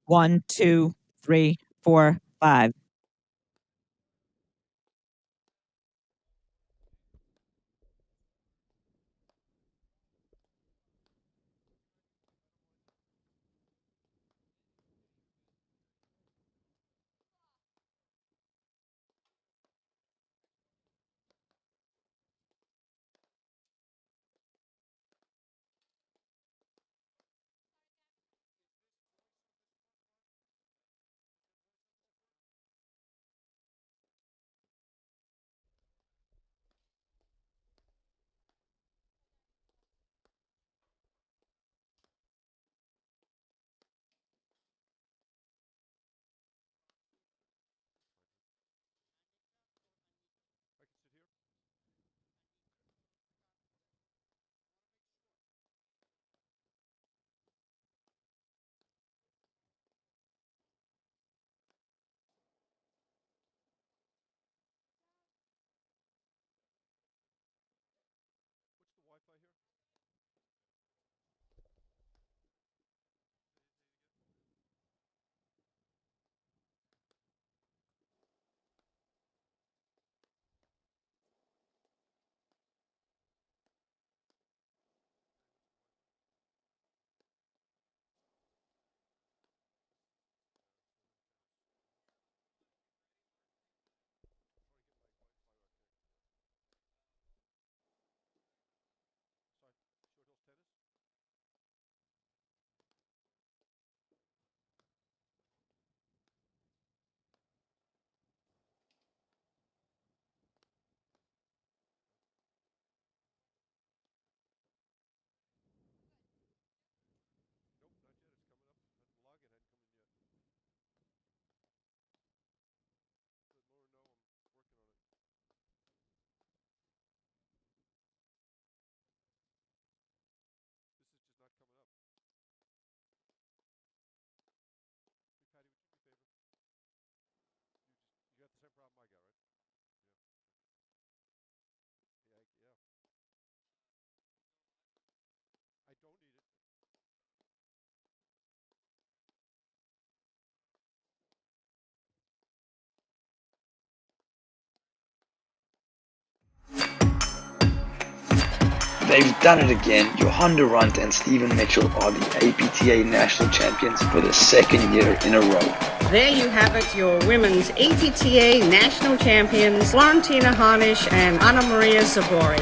One, two, three, four, five. They've done it again. Johanna Runt and Stephen Mitchell are the APTA national champions for the second year in a row. There you have it, your women's APTA national champions, Florentina Harnisch and Anna Maria Sabori.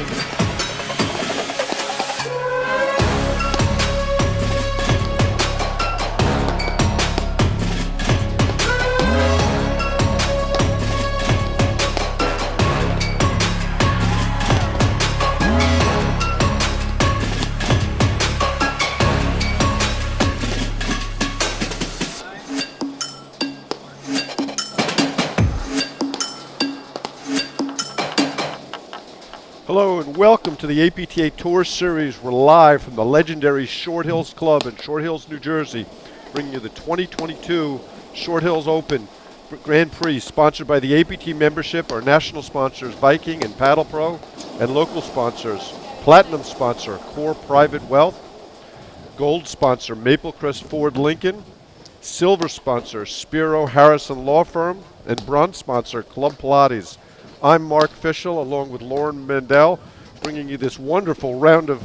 Hello and welcome to the APTA Tour Series. We're live from the legendary Short Hills Club in Short Hills, New Jersey, bringing you the 2022 Short Hills Open Grand Prix, sponsored by the APT membership, our national sponsors Viking and Paddle Pro, and local sponsors, Platinum sponsor Core Private Wealth, Gold sponsor Maplecrest Ford Lincoln, Silver sponsor Spiro Harrison Law Firm, and Bronze sponsor Club Pilates. I'm Mark Fischel, along with Lauren Mandel, bringing you this wonderful round of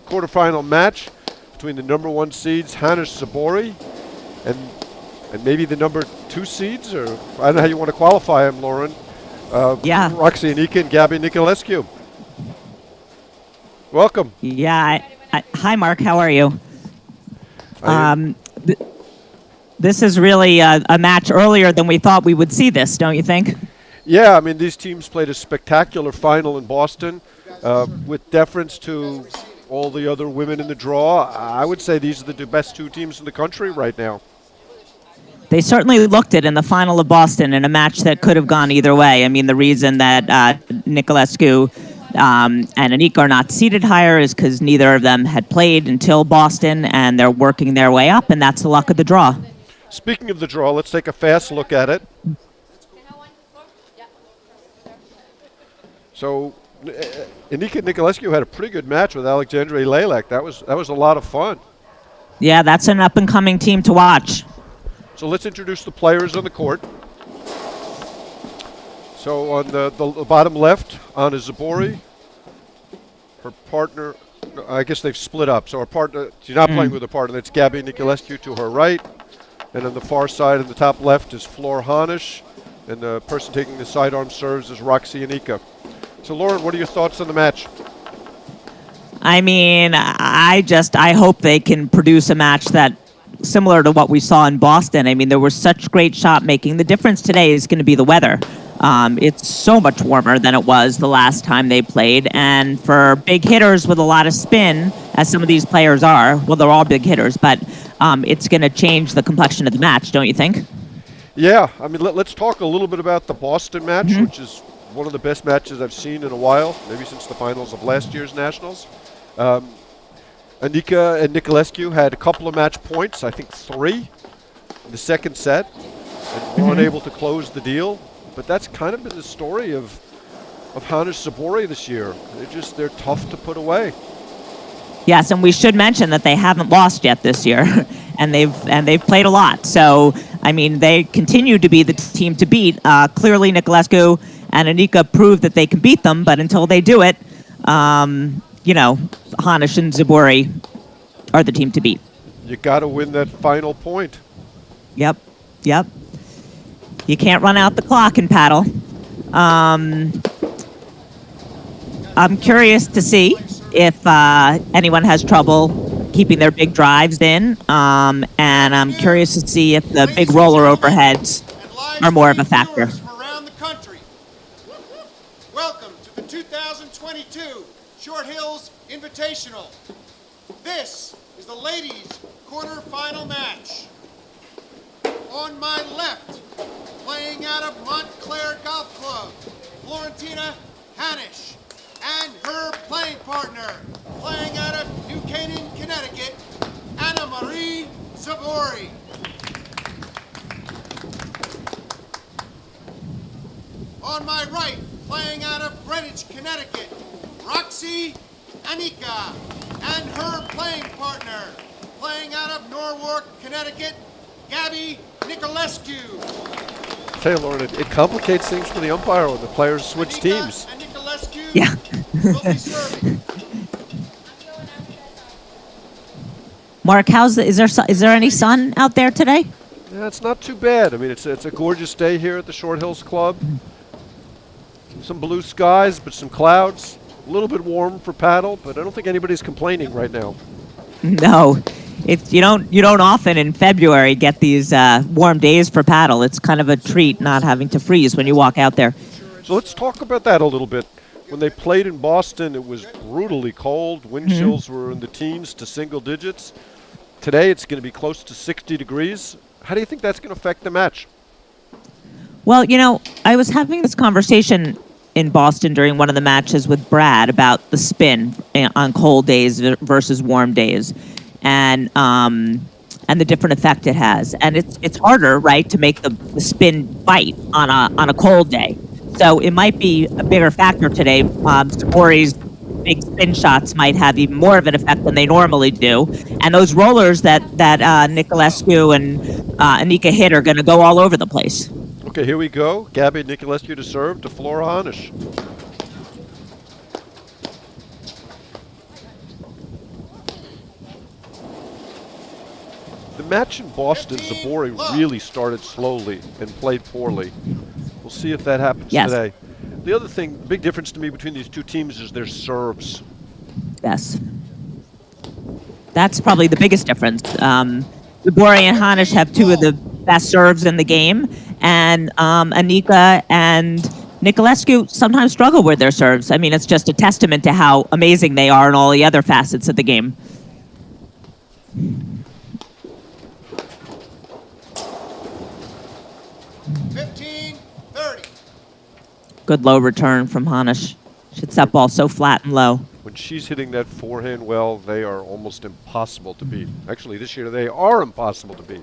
quarterfinal match between the number one seeds, Harnisch Sabori, and maybe the number two seeds, or I don't know how you want to qualify them, Lauren. Roxy Anika and Gabby Nicolescu. Welcome. Yeah. Hi, Mark. How are you? This is really a match earlier than we thought we would see this, don't you think? Yeah, I mean, these teams played a spectacular final in Boston with deference to all the other women in the draw, I would say these are the best two teams in the country right now. They certainly looked it in the final of Boston in a match that could have gone either way. I mean, the reason that Niculescu and Anika are not seated higher is because neither of them had played until Boston, and they're working their way up, and that's the luck of the draw. Speaking of the draw, let's take a fast look at it. So, Anika Niculescu had a pretty good match with Alexandre Lelek. That was a lot of fun. Yeah, that's an up-and-coming team to watch. So let's introduce the players on the court. So on the bottom left, Anna Zabori, her partner, I guess they've split up. So her partner, she's not playing with her partner, that's Gabby Niculescu to her right. And on the far side in the top left is Flor Hanisch. And the person taking the sidearm serves is Roxy Anika. So Lauren, what are your thoughts on the match? I mean, I hope they can produce a match that similar to what we saw in Boston. I mean, there was such great shot making. The difference today is going to be the weather. It's so much warmer than it was the last time they played. And for big hitters with a lot of spin, as some of these players are, well, they're all big hitters, but it's going to change the complexion of the match, don't you think? Yeah. I mean, let's talk a little bit about the Boston match, which is one of the best matches I've seen in a while, maybe since the finals of last year's Nationals. Anika and Niculescu had a couple of match points, I think 3 in the second set, and were unable to close the deal. But that's kind of been the story of Hanisch Zabori this year. They're tough to put away. Yes, and we should mention that they haven't lost yet this year, and they've played a lot. So I mean, they continue to be the team to beat. Clearly, Niculescu and Anika prove that they can beat them, but until they do it, Hanisch and Zabori are the team to beat. You got to win that final point. Yep. You can't run out the clock in paddle. I'm curious to see if anyone has trouble keeping their big drives in, and I'm curious to see if the big roller overheads are more of a factor. Around the country. Welcome to the 2022 Short Hills Invitational. This is the ladies' quarterfinal match. On my left, playing out of Montclair Golf Club, Florentina Hanisch, and her playing partner, playing out of New Canaan, Connecticut, Anna Marie Zabori. On my right, playing out of Greenwich, Connecticut, Roxy Anika, and her playing partner, playing out of Norwalk, Connecticut, Gabby Niculescu. Tell you, Lauren, it complicates things for the umpire when the players switch Anika teams. and Niculescu Yeah. will be serving. Mark, is there any sun out there today? Yeah, it's not too bad. I mean, it's a gorgeous day here at the Short Hills Club. Some blue skies, but some clouds. A little bit warm for paddle, but I don't think anybody's complaining right now. No, you don't often in February get these warm days for paddle. It's kind of a treat not having to freeze when you walk out there. So let's talk about that a little bit. When they played in Boston, it was brutally cold. Wind chills were in the teens to single digits. Today, it's going to be close to 60 degrees. How do you think that's going to affect the match? Well, I was having this conversation in Boston during one of the matches with Brad about the spin on cold days versus warm days, and the different effect it has. And it's harder, right, to make the spin bite on a cold day. So it might be a bigger factor today. Zabori's big spin shots might have even more of an effect than they normally do. And those rollers that Niculescu and Anika hit are going to go all over the place. Okay, here we go. Gabby Niculescu to serve to Flora Hanisch. The match in Boston, Zabori really started slowly and played poorly. We'll see if that happens today. The other thing, big difference to me between these two teams is their serves. Yes. That's probably the biggest difference. Zabori and Hanisch have two of the best serves in the game, and Anika and Nicolescu sometimes struggle with their serves. I mean, it's just a testament to how amazing they are in all the other facets of the game. Good low return from Hanish. Hits that ball so flat and low. When she's hitting that forehand well, they are almost impossible to beat. Actually, this year they are impossible to beat.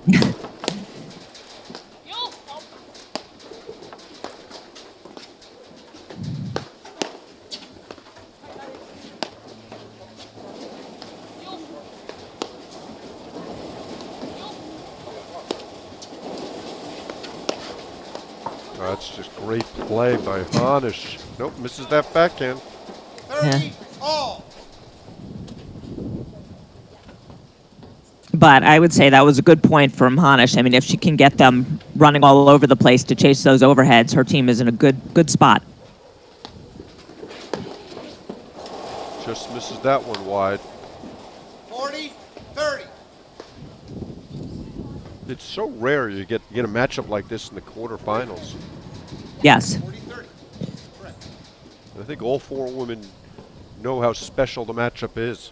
That's just great play by Hanish. Nope, misses that backhand. 30 all. But I would say that was a good point from Hanish. I mean, if she can get them running all over the place to chase those overheads, her team is in a good spot. Just misses that one wide. 40-30. It's so rare you get a matchup like this in the quarterfinals. Yes. 40-30. Correct. I think all four women know how special the matchup is.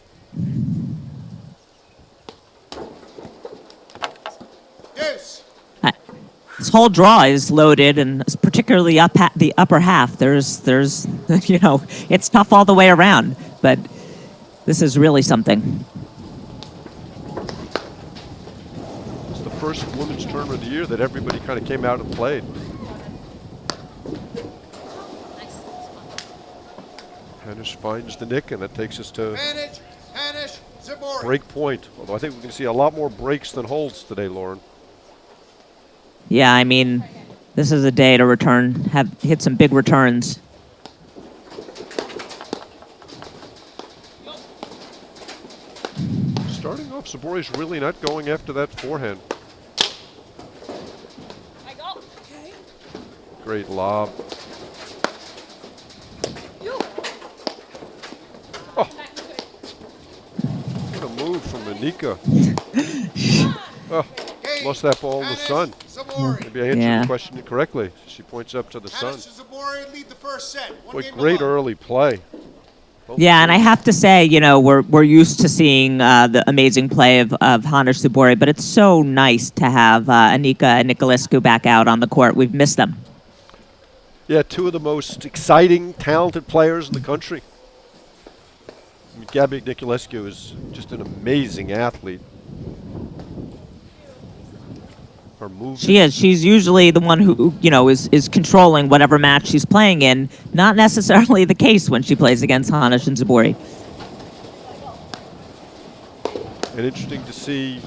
Deuce. This whole draw is loaded, and particularly the upper half. There's, you know, it's tough all the way around, but this is really something. It's the first women's tournament of the year that everybody kind of came out and played. Hanish finds the nick, and that takes us to Advantage. Hanish. Zabori. break point. Although I think we can see a lot more breaks than holds today, Lauren. Yeah, I mean, this is a day to hit some big returns. Starting off, Zabori's really not going after that forehand. Great lob. Oh, what a move from Anika. Oh, lost that ball in the sun. Zabori. Maybe I answered Yeah. the question incorrectly. She points up to the sun. Hanish and Zabori lead the first set. One Boy, game to great love. early play. Both Yeah, and I teams- have to say, you know, we're used to seeing the amazing play of Hanish Subori, but it's so nice to have Anika and Nicolescu back out on the court. We've missed them. Yeah, two of the most exciting, talented players in the country. I mean, Gabby Nicolescu is just an amazing athlete. Her movement. She is. She's usually the one who, you know, is controlling whatever match she's playing in. Not necessarily the case when she plays against Hanish and Subori. And interesting to see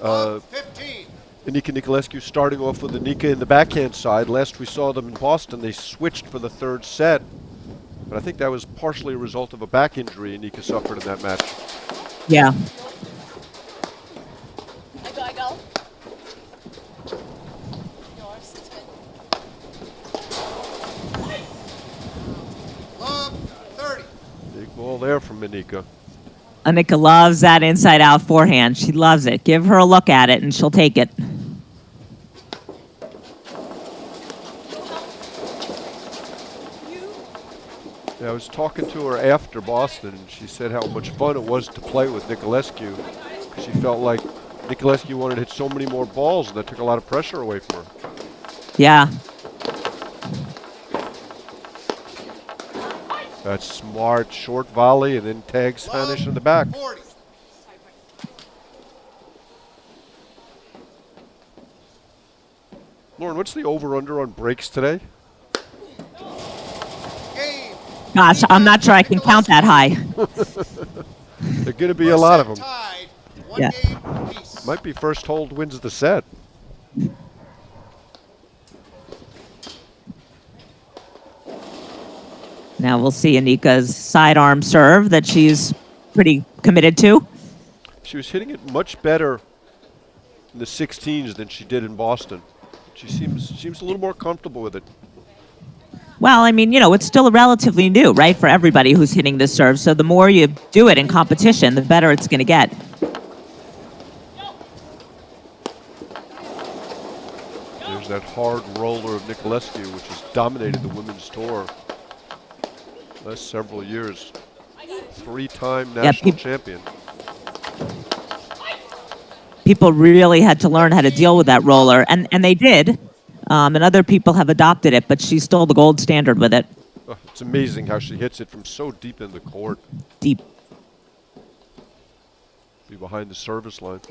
15. Anika Nicolescu starting off with Anika in the backhand side. Last we saw them in Boston, they switched for the third set. But I think that was partially a result of a back injury Anika suffered in that match. Yeah. I go. Yours, it's good. Love 30. Big ball there from Anika. Anika loves that inside-out forehand. She loves it. Give her a look at it, and she'll take it. Yeah, I was talking to her after Boston, and she said how much fun it was to play with Nicolescu. Because she felt like Nicolescu wanted to hit so many more balls, and that took a lot of pressure away from her. Yeah. That's smart, short volley, and then tags Hanish in the back. 40. Lauren, what's the over-under on breaks today? Game. Gosh, I'm not sure I can count that high. There are going to be a lot of them. Tied. One Yeah. game apiece. Might be first hold wins the set. Now we'll see Anika's sidearm serve that she's pretty committed to. She was hitting it much better in the 16s than she did in Boston. She seems a little more comfortable with it. Well, I mean, you know, it's still relatively new, right, for everybody who's hitting this serve. So the more you do it in competition, the better it's going to get. There's that hard roller of Nicolescu, which has dominated the women's tour last several years. 3-time national champion. People really had to learn how to deal with that roller, and they did. And other people have adopted it, but she's still the gold standard with it. Oh, it's amazing how she hits it from so deep in the court. Deep. Be behind the service line.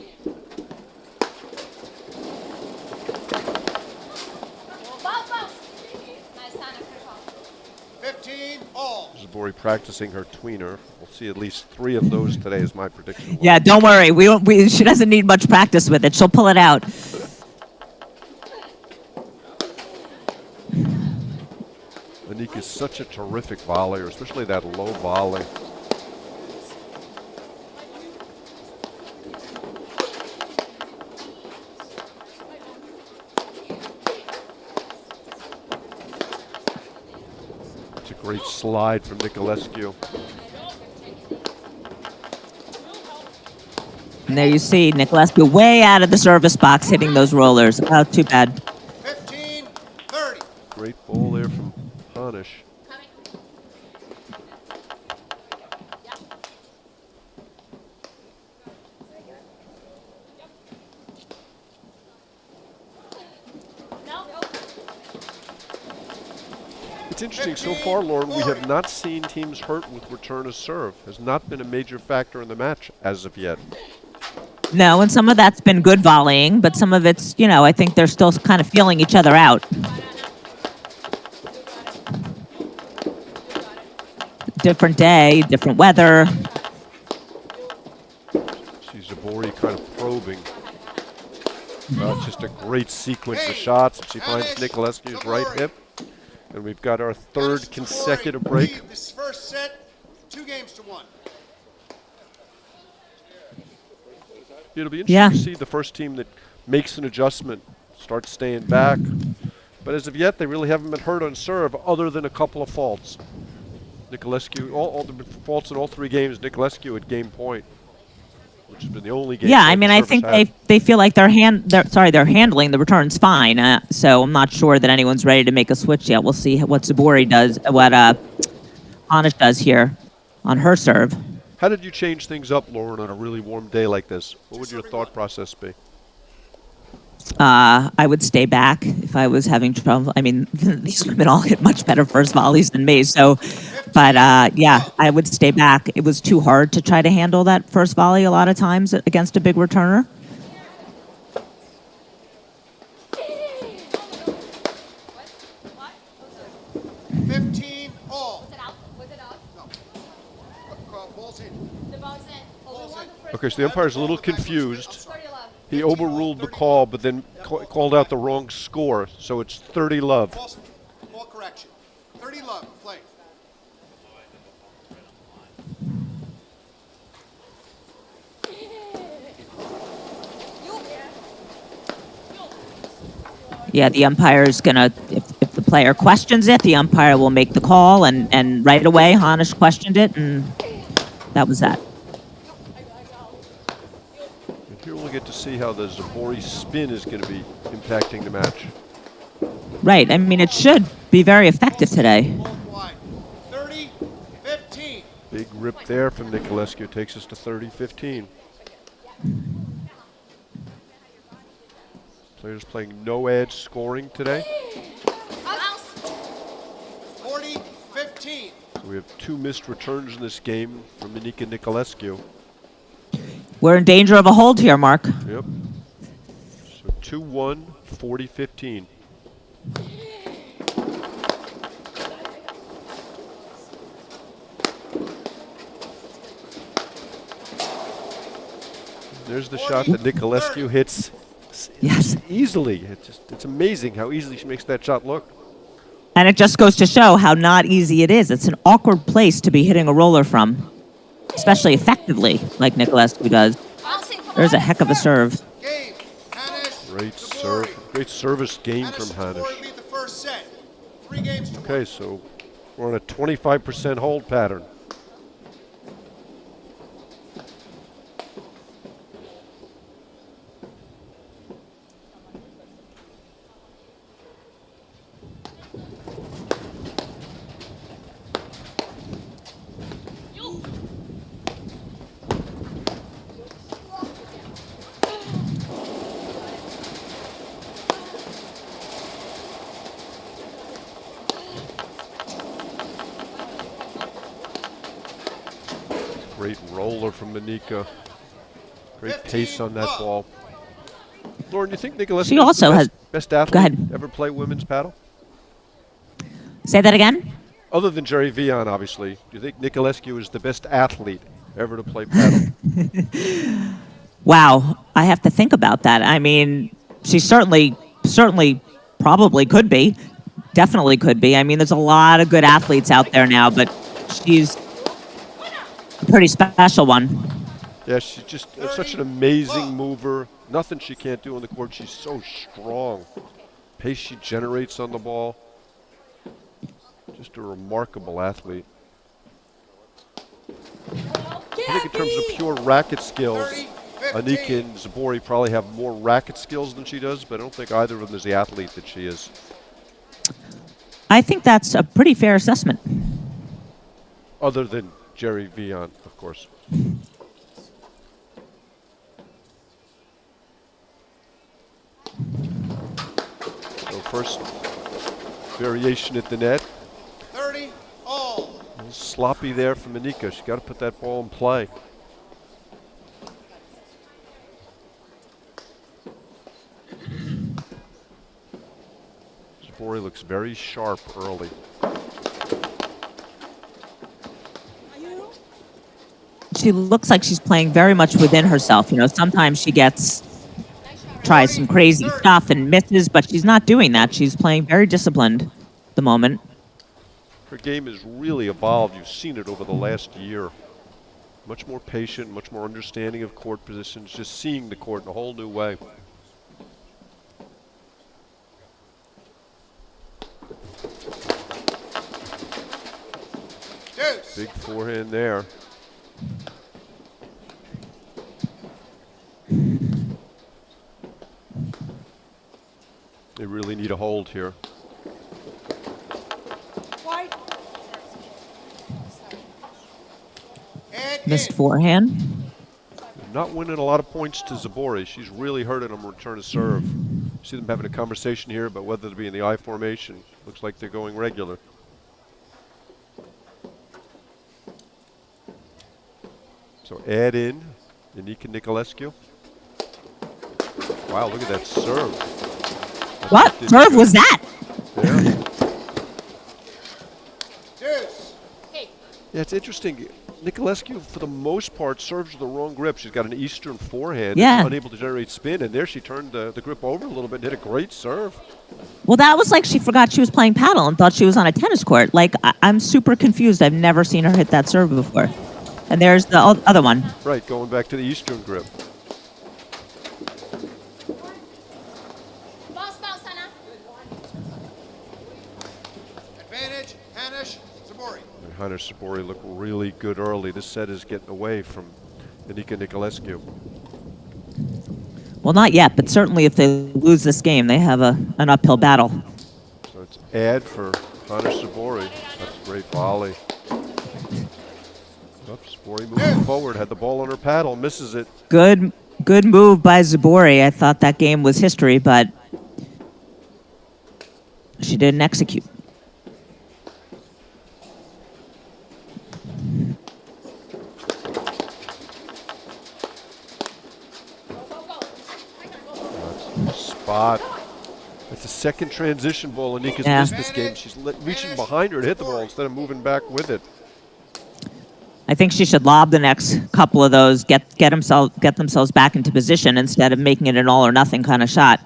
Bounce, bounce. Nice time, control. 15 all. Zabori practicing her tweener. We'll see at least 3 of those today is my prediction. Yeah, don't worry. She doesn't need much practice with it. She'll pull it out. Anik is such a terrific volleyer, especially that low volley. It's a great slide from Nicolescu. And there you see Nicolescu way out of the service box hitting those rollers. Oh, too bad. 15-30. Great ball there from Hanish. Coming. No. It's interesting, so far, Lauren, we have not seen teams hurt with return of serve. Has not been a major factor in the match as of yet. No, and some of that's been good volleying, but some of it's, I think they're still kind of feeling each other out. Different day, different weather. See Zabori kind of probing. It's just a great sequence of shots. And she finds Nicolescu's right hip. And we've got our third consecutive break. Lead this first set, 2-1. It'll be interesting to see the first team that makes an adjustment start staying back. But as of yet, they really haven't been hurt on serve other than a couple of faults. Nicolescu, all the faults in all 3 games, Nicolescu at game point, which has been the only game. Yeah, I mean, I think they feel like they're handling the returns fine. So I'm not sure that anyone's ready to make a switch yet. We'll see what Zabori does, what Hanish does here on her serve. How did you change things up, Lauren, on a really warm day like this? What would your thought process be? I would stay back if I was having trouble. I mean, these women all hit much better first volleys than me. So, but yeah, I would stay back. It was too hard to try to handle that first volley a lot of times against a big returner. 15 all. Was it out? Was it out? No. Ball's in. The ball's in. Oh, we won the first Okay, so the umpire's a little confused. 30 love. He overruled the call, but then called out the wrong score. So it's 30 love. Ball correction. 30 love. Play. Yeah, the umpire is gonna. If the player questions it, the umpire will make the call, and right away Hanish questioned it, and that was that. And here we'll get to see how the Zabori spin is going to be impacting the match. Right. I mean, it should be very effective today. Ball wide. 30-15. Big rip there from Nicolescu takes us to 30-15. Players playing no edge scoring today. Bounce. 40-15. So we have 2 missed returns in this game from Monika Nicolescu. We're in danger of a hold here, Mark. Yep. So 2-1, 40-15. There's the shot that Nicolescu hits Yes. easily. It's amazing how easily she makes that shot look. And it just goes to show how not easy it is. It's an awkward place to be hitting a roller from, especially effectively, like Nicolescu does. Bouncing. There's a heck of a serve. Game. Hanish. Great Zabori. serve, great service game from Zabori Hanish. lead the first set. 3-1. Okay, so we're on a 25% hold pattern. Great roller from Monika. Great pace on that ball. Lauren, you think Nicolescu She is also the has. best athlete Go ahead. ever play women's paddle? Say that again. Other than Jerry Vian, obviously. Do you think Nicolescu is the best athlete ever to play paddle? Wow, I have to think about that. I mean, she certainly, probably could be. Definitely could be. I mean, there's a lot of good athletes out there now, but she's a pretty special one. Yeah, she's just such an amazing mover. Nothing she can't do on the court. She's so strong. Pace she generates on the ball. Just a remarkable athlete. I think in terms of pure racket skills, Anika and Zabori probably have more racket skills than she does, but I don't think either of them is the athlete that she is. I think that's a pretty fair assessment. Other than Jerry Vian, of course. So first variation at the net. 30 all. A little sloppy there from Anika. She's got to put that ball in play. Zabori looks very sharp early. She looks like she's playing very much within herself. You know, sometimes she tries some crazy stuff and misses, but she's not doing that. She's playing very disciplined at the moment. Her game has really evolved. You've seen it over the last year. Much more patient, much more understanding of court positions, just seeing the court in a whole new way. Deuce. Big forehand there. They really need a hold here. White. And Missed in. forehand. Not winning a lot of points to Zabori. She's really hurting them return to serve. See them having a conversation here about whether to be in the I formation. Looks like they're going regular. So add in Anika Nicolescu. Wow, look at that serve. What serve was that? Yeah. Deuce. Yeah, it's interesting. Nicolescu, for the most part, serves with the wrong grip. She's got an Eastern forehand. Yeah. Unable to generate spin, and there she turned the grip over a little bit and hit a great serve. Well, that was like she forgot she was playing paddle and thought she was on a tennis court. Like, I'm super confused. I've never seen her hit that serve before. And there's the other one. Right, going back to the Eastern grip. Boss, Sana. Advantage. Hanish. Zabori. And Hunter Sabori looked really good early. This set is getting away from Anika Nicolescu. Well, not yet, but certainly if they lose this game, they have an uphill battle. So it's ad for Hunter Sabori. That's a great volley. Oops, Sabori moving forward, had the ball on her paddle, misses it. Good move by Zabori. I thought that game was history, but she didn't execute. Spot. It's a second transition ball. Anika's Yeah. missed this game. She's reaching behind her to hit the ball instead of moving back with it. I think she should lob the next couple of those, get themselves back into position instead of making it an all or nothing kind of shot.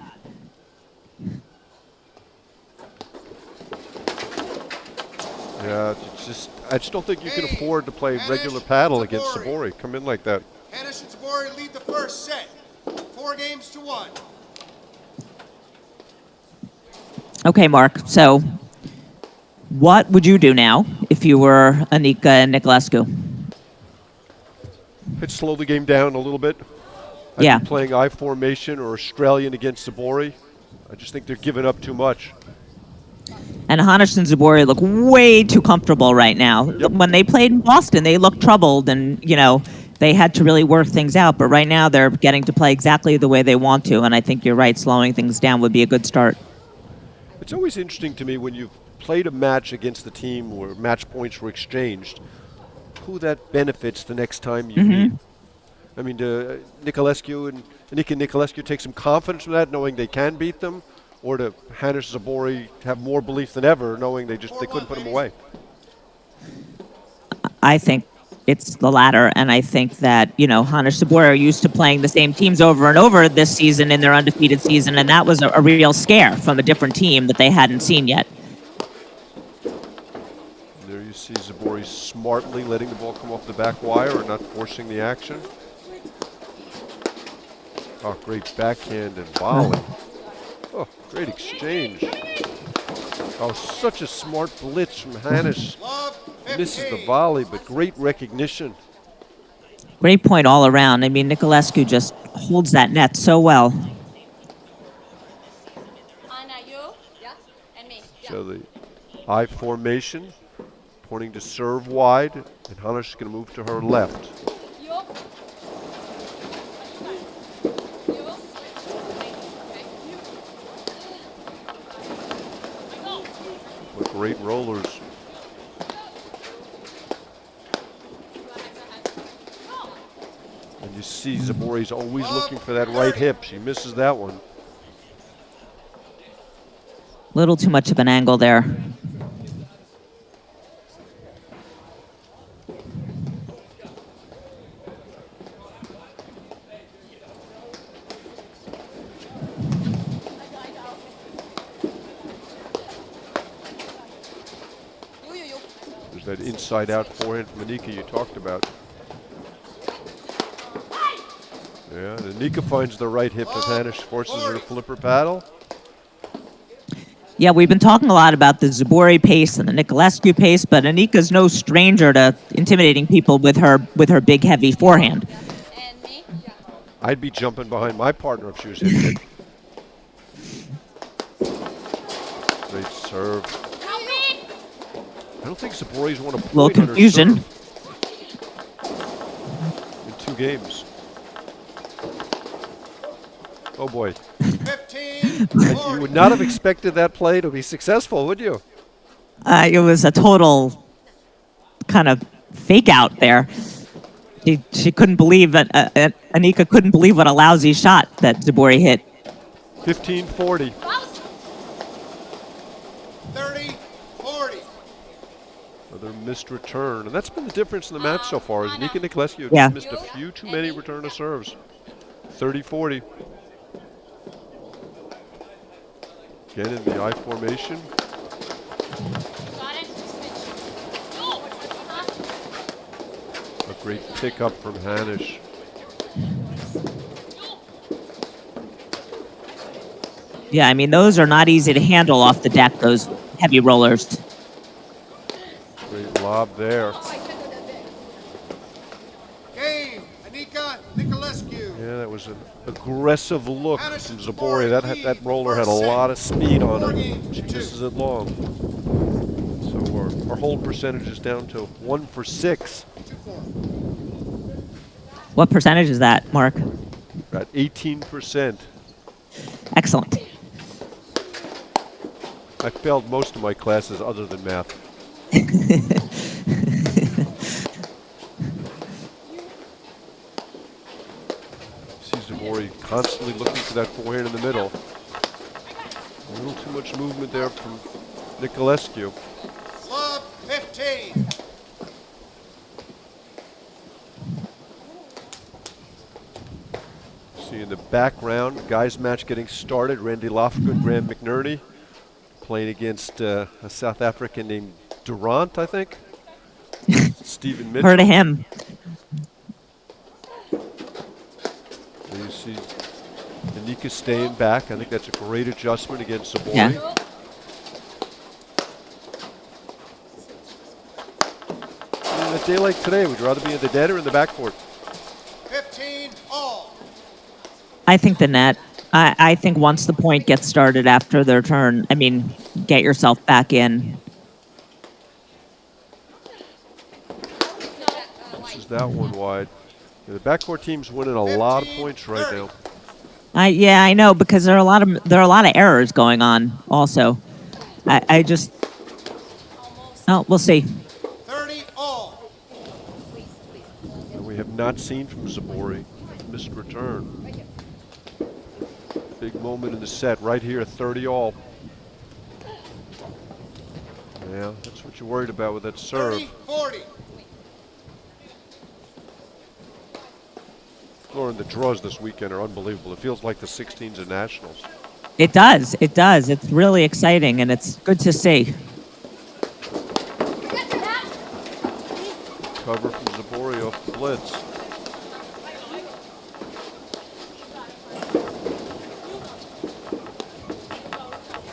Yeah, I just don't think you can afford to play regular paddle against Sabori. Come in like that. Hanish and Zabori lead the first set. 4-1. Okay, Mark. So, what would you do now if you were Anika Nicolescu? I'd slow the game down a little bit. I'd Yeah. be playing I formation or Australian against Sabori. I just think they're giving up too much. And Hanish and Zabori look way too comfortable right now. Yep. When they played in Boston, they looked troubled, and they had to really work things out. But right now, they're getting to play exactly the way they want to. And I think you're right. Slowing things down would be a good start. It's always interesting to me when you've played a match against the team where match points were exchanged. who that benefits the next time you meet. I mean, Nicolescu and Anika Nicolescu take some confidence from that, knowing they can beat them, or to Hanish Zabori have more belief than ever, knowing they couldn't put them away. I think it's the latter, and I think that, Hanish Sabora are used to playing the same teams over and over this season in their undefeated season, and that was a real scare from a different team that they hadn't seen yet. There you see Zabori smartly letting the ball come off the back wire and not forcing the action. Oh, great backhand and volley. Oh, great exchange. Oh, such a smart blitz from Hanish. Misses the volley, but great recognition. Great point all around. I mean, Nicolescu just holds that net so well. Anna, you? Yeah. And me. Yeah. So the I formation, pointing to serve wide, and Hanish is going to move to her left. You. You. With great rollers. And you see Zabori's always looking for that right hip. She misses that one. Little too much of an angle there. There's that inside-out forehand from Anika you talked about. Yeah, and Anika finds the right hip as Hanish forces her to flip her paddle. Yeah, we've been talking a lot about the Zabori pace and the Nicolescu pace, but Anika's no stranger to intimidating people with her big, heavy forehand. And me. Yeah. I'd be jumping behind my partner if she was hitting it. Great serve. Help me. I don't think Zabori's won a point Little on her confusion. serve in 2 games. Oh boy. 15. You would not have expected that play to be successful, would you? It was a total kind of fake out there. She couldn't believe that Anika couldn't believe what a lousy shot that Zabori hit. 15-40. 30-40. Another missed return. And that's been the difference in the match so far, is Anika Nicolescu Yeah. has missed a few too many return of serves. 30-40. Again in the I formation. Got it. Switch. A great pickup from Hanish. Yeah, I mean, those are not easy to handle off the deck, those heavy rollers. Great lob there. Game. Anika Nicolescu. Yeah, that was an aggressive look Hanish from Zabori. That roller had a lot of speed on it. She misses it long. So our hold percentage is down to 1 for 6. 2-4. What percentage is that, Mark? Got 18%. Excellent. I failed most of my classes other than math. Zabori constantly looking for that forehand in the middle. A little too much movement there from Nicolescu. Love 15. See in the background, guys match getting started. Randy Lofgren, Graham McNerney playing against a South African named Durant, I think. Stephen Mitchell. Heard of him. There you see Anika staying back. I think that's a great adjustment against Zabori. Yeah. On a day like today, would you rather be in the dead or in the backcourt? 15 all. I think the net. I think once the point gets started after their turn, I mean, get yourself back in. This is that one wide. Yeah, the backcourt team's winning a lot of points right now. Yeah, I know, because there are a lot of errors going on. Also, I just. Oh, we'll see. 30 all. we have not seen from Zabori. Missed return. Big moment in the set right here, 30 all. Yeah, that's what you're worried about with that serve. 30-40. Lauren, the draws this weekend are unbelievable. It feels like the 16s and nationals. It does. It does. It's really exciting, and it's good to see. Cover from Zabori off the blitz.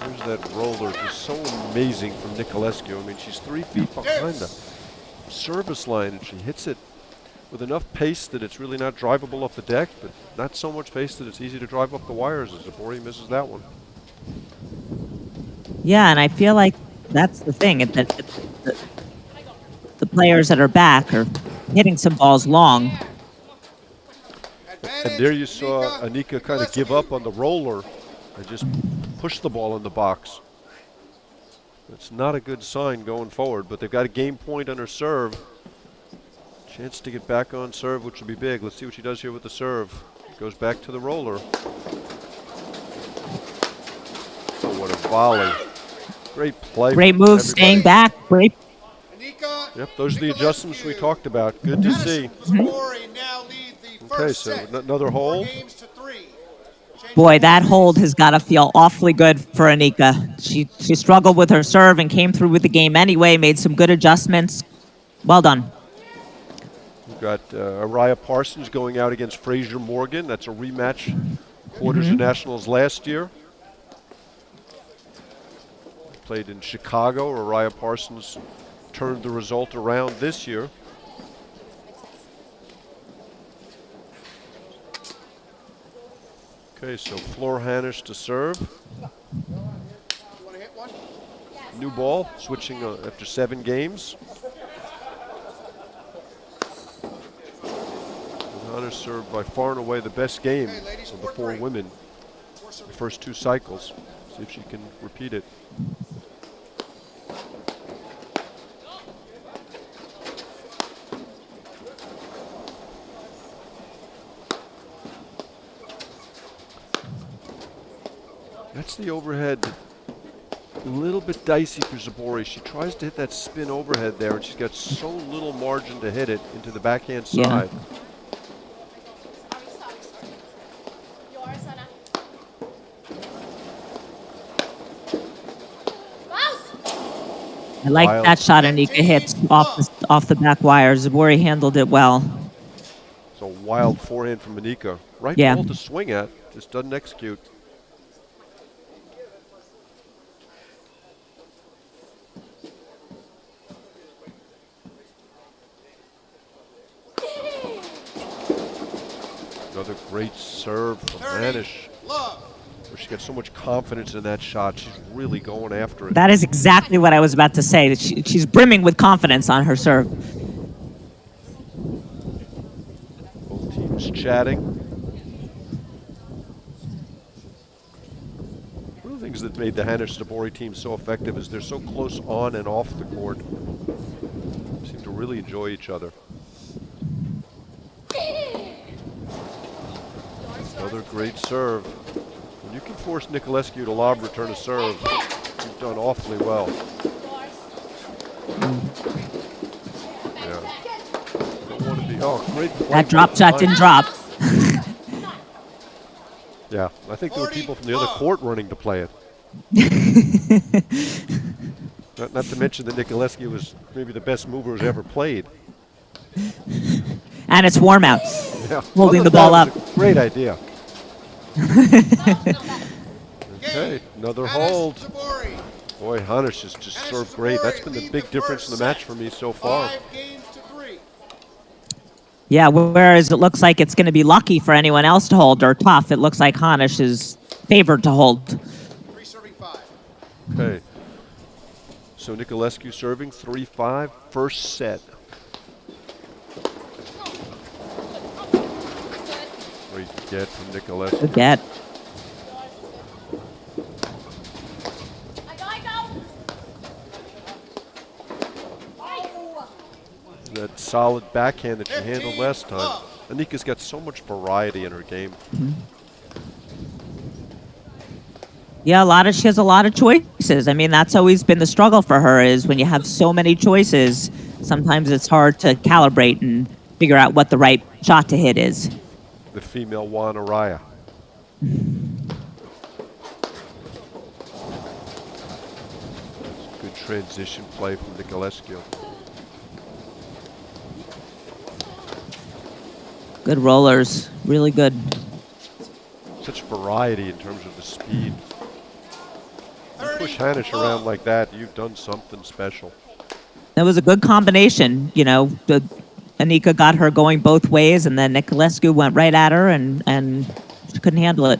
Here's that roller, just so amazing from Nicolescu. I mean, she's 3 feet behind the service line, and she hits it with enough pace that it's really not drivable off the deck, but not so much pace that it's easy to drive up the wires as Zabori misses that one. Yeah, and I feel like that's the thing. The players that are back are hitting some balls long. And there you saw Anika kind of give up on the roller and just push the ball in the box. That's not a good sign going forward, but they've got a game point on her serve. Chance to get back on serve, which would be big. Let's see what she does here with the serve. Goes back to the roller. Oh, what a volley. Great play. Great move, staying back. Great. Yep, those are the adjustments we talked about. Good to see. Okay, so another hold. Boy, that hold has got to feel awfully good for Anika. She struggled with her serve and came through with the game anyway, made some good adjustments. Well done. We've got Araya Parsons going out against Frazier Morgan. That's a rematch, quarters of nationals last year. Played in Chicago. Araya Parsons turned the result around this year. Okay, so Flor Hanisch to serve. New ball, switching after 7 games. Hanisch served by far and away the best game of the 4 women. The first 2 cycles. See if she can repeat it. That's the overhead. A little bit dicey for Zabori. She tries to hit that spin overhead there, and she's got so little margin to hit it into the backhand side. I like that shot Anika hits off the back wire. Zabori handled it well. It's a wild forehand from Anika. Right ball to swing at, just doesn't execute. Another great serve from Hanisch. She got so much confidence in that shot. She's really going after it. That is exactly what I was about to say. That she's brimming with confidence on her serve. Both teams chatting. One of the things that made the Hanisch-Zabori team so effective is they're so close on and off the court. They seem to really enjoy each other. Another great serve. When you can force Nicolescu to lob return a serve, you've done awfully well. Yeah. Don't want to be. Oh, great play. That drop shot didn't drop. Yeah, I think there were people from the other court running to play it. Not to mention that Nicolescu was maybe the best mover who's ever played. And it's warm out. Yeah. Holding the ball up. Great idea. Okay, another hold. Boy, Hanisch has just served great. That's been the big difference in the match for me so far. Yeah, whereas it looks like it's going to be lucky for anyone else to hold or tough, it looks like Hanisch is favored to hold. Okay. So Nicolescu serving 3-5, first set. Great get from Nicolescu. Good get. that solid backhand that she handled 15, last time. love. Anika's got so much variety in her game. Yeah, she has a lot of choices. I mean, that's always been the struggle for her is when you have so many choices, sometimes it's hard to calibrate and figure out what the right shot to hit is. The female Juan Araya. Good transition play from Nicolescu. Good rollers, really good. Such variety in terms of the speed. You 30, push Hanish love. around like that, you've done something special. That was a good combination. Anika got her going both ways, and then Nicolescu went right at her, and she couldn't handle it.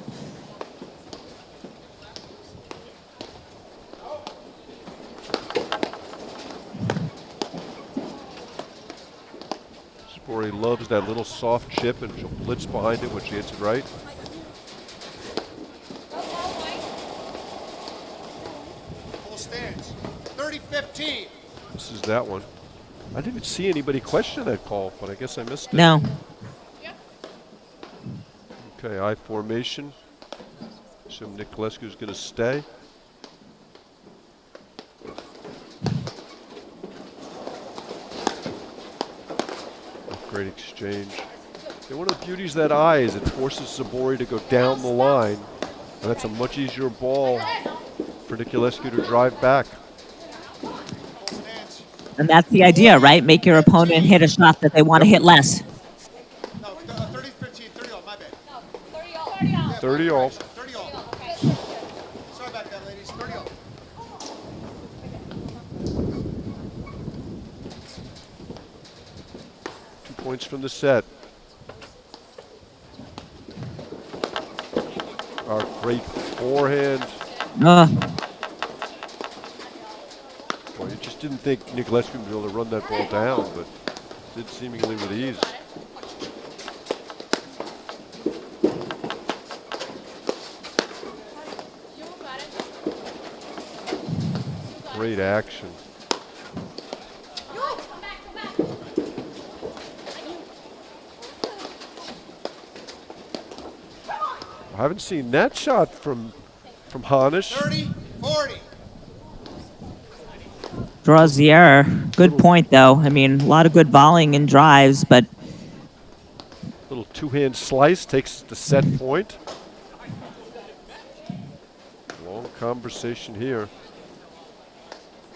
Sabori loves that little soft chip, and she'll blitz behind it when she hits it right. Full stance. 30-15. This is that one. I didn't see anybody question that call, but I guess I missed it. No. Okay, I formation. Assume Nicolescu's going to stay. Great exchange. And one of the beauties of that eye is it forces Sabori to go down the line. And that's a much easier ball for Nicolescu to drive back. Full stance. And that's the idea, right? Make your opponent hit a shot that they want to hit less. No, 30-15, 30 all, my bad. 30 all. 30 all. Sorry about that, ladies. 30 all. Points from the set. Our great forehand. Ugh. Well, you just didn't think Nicolescu would be able to run that ball down, but did seemingly with ease. Great action. I haven't seen that shot from Hanish. 30-40. Draws the error. Good point, though. I mean, a lot of good volleying and drives, but Little two-hand slice takes the set point. Long conversation here.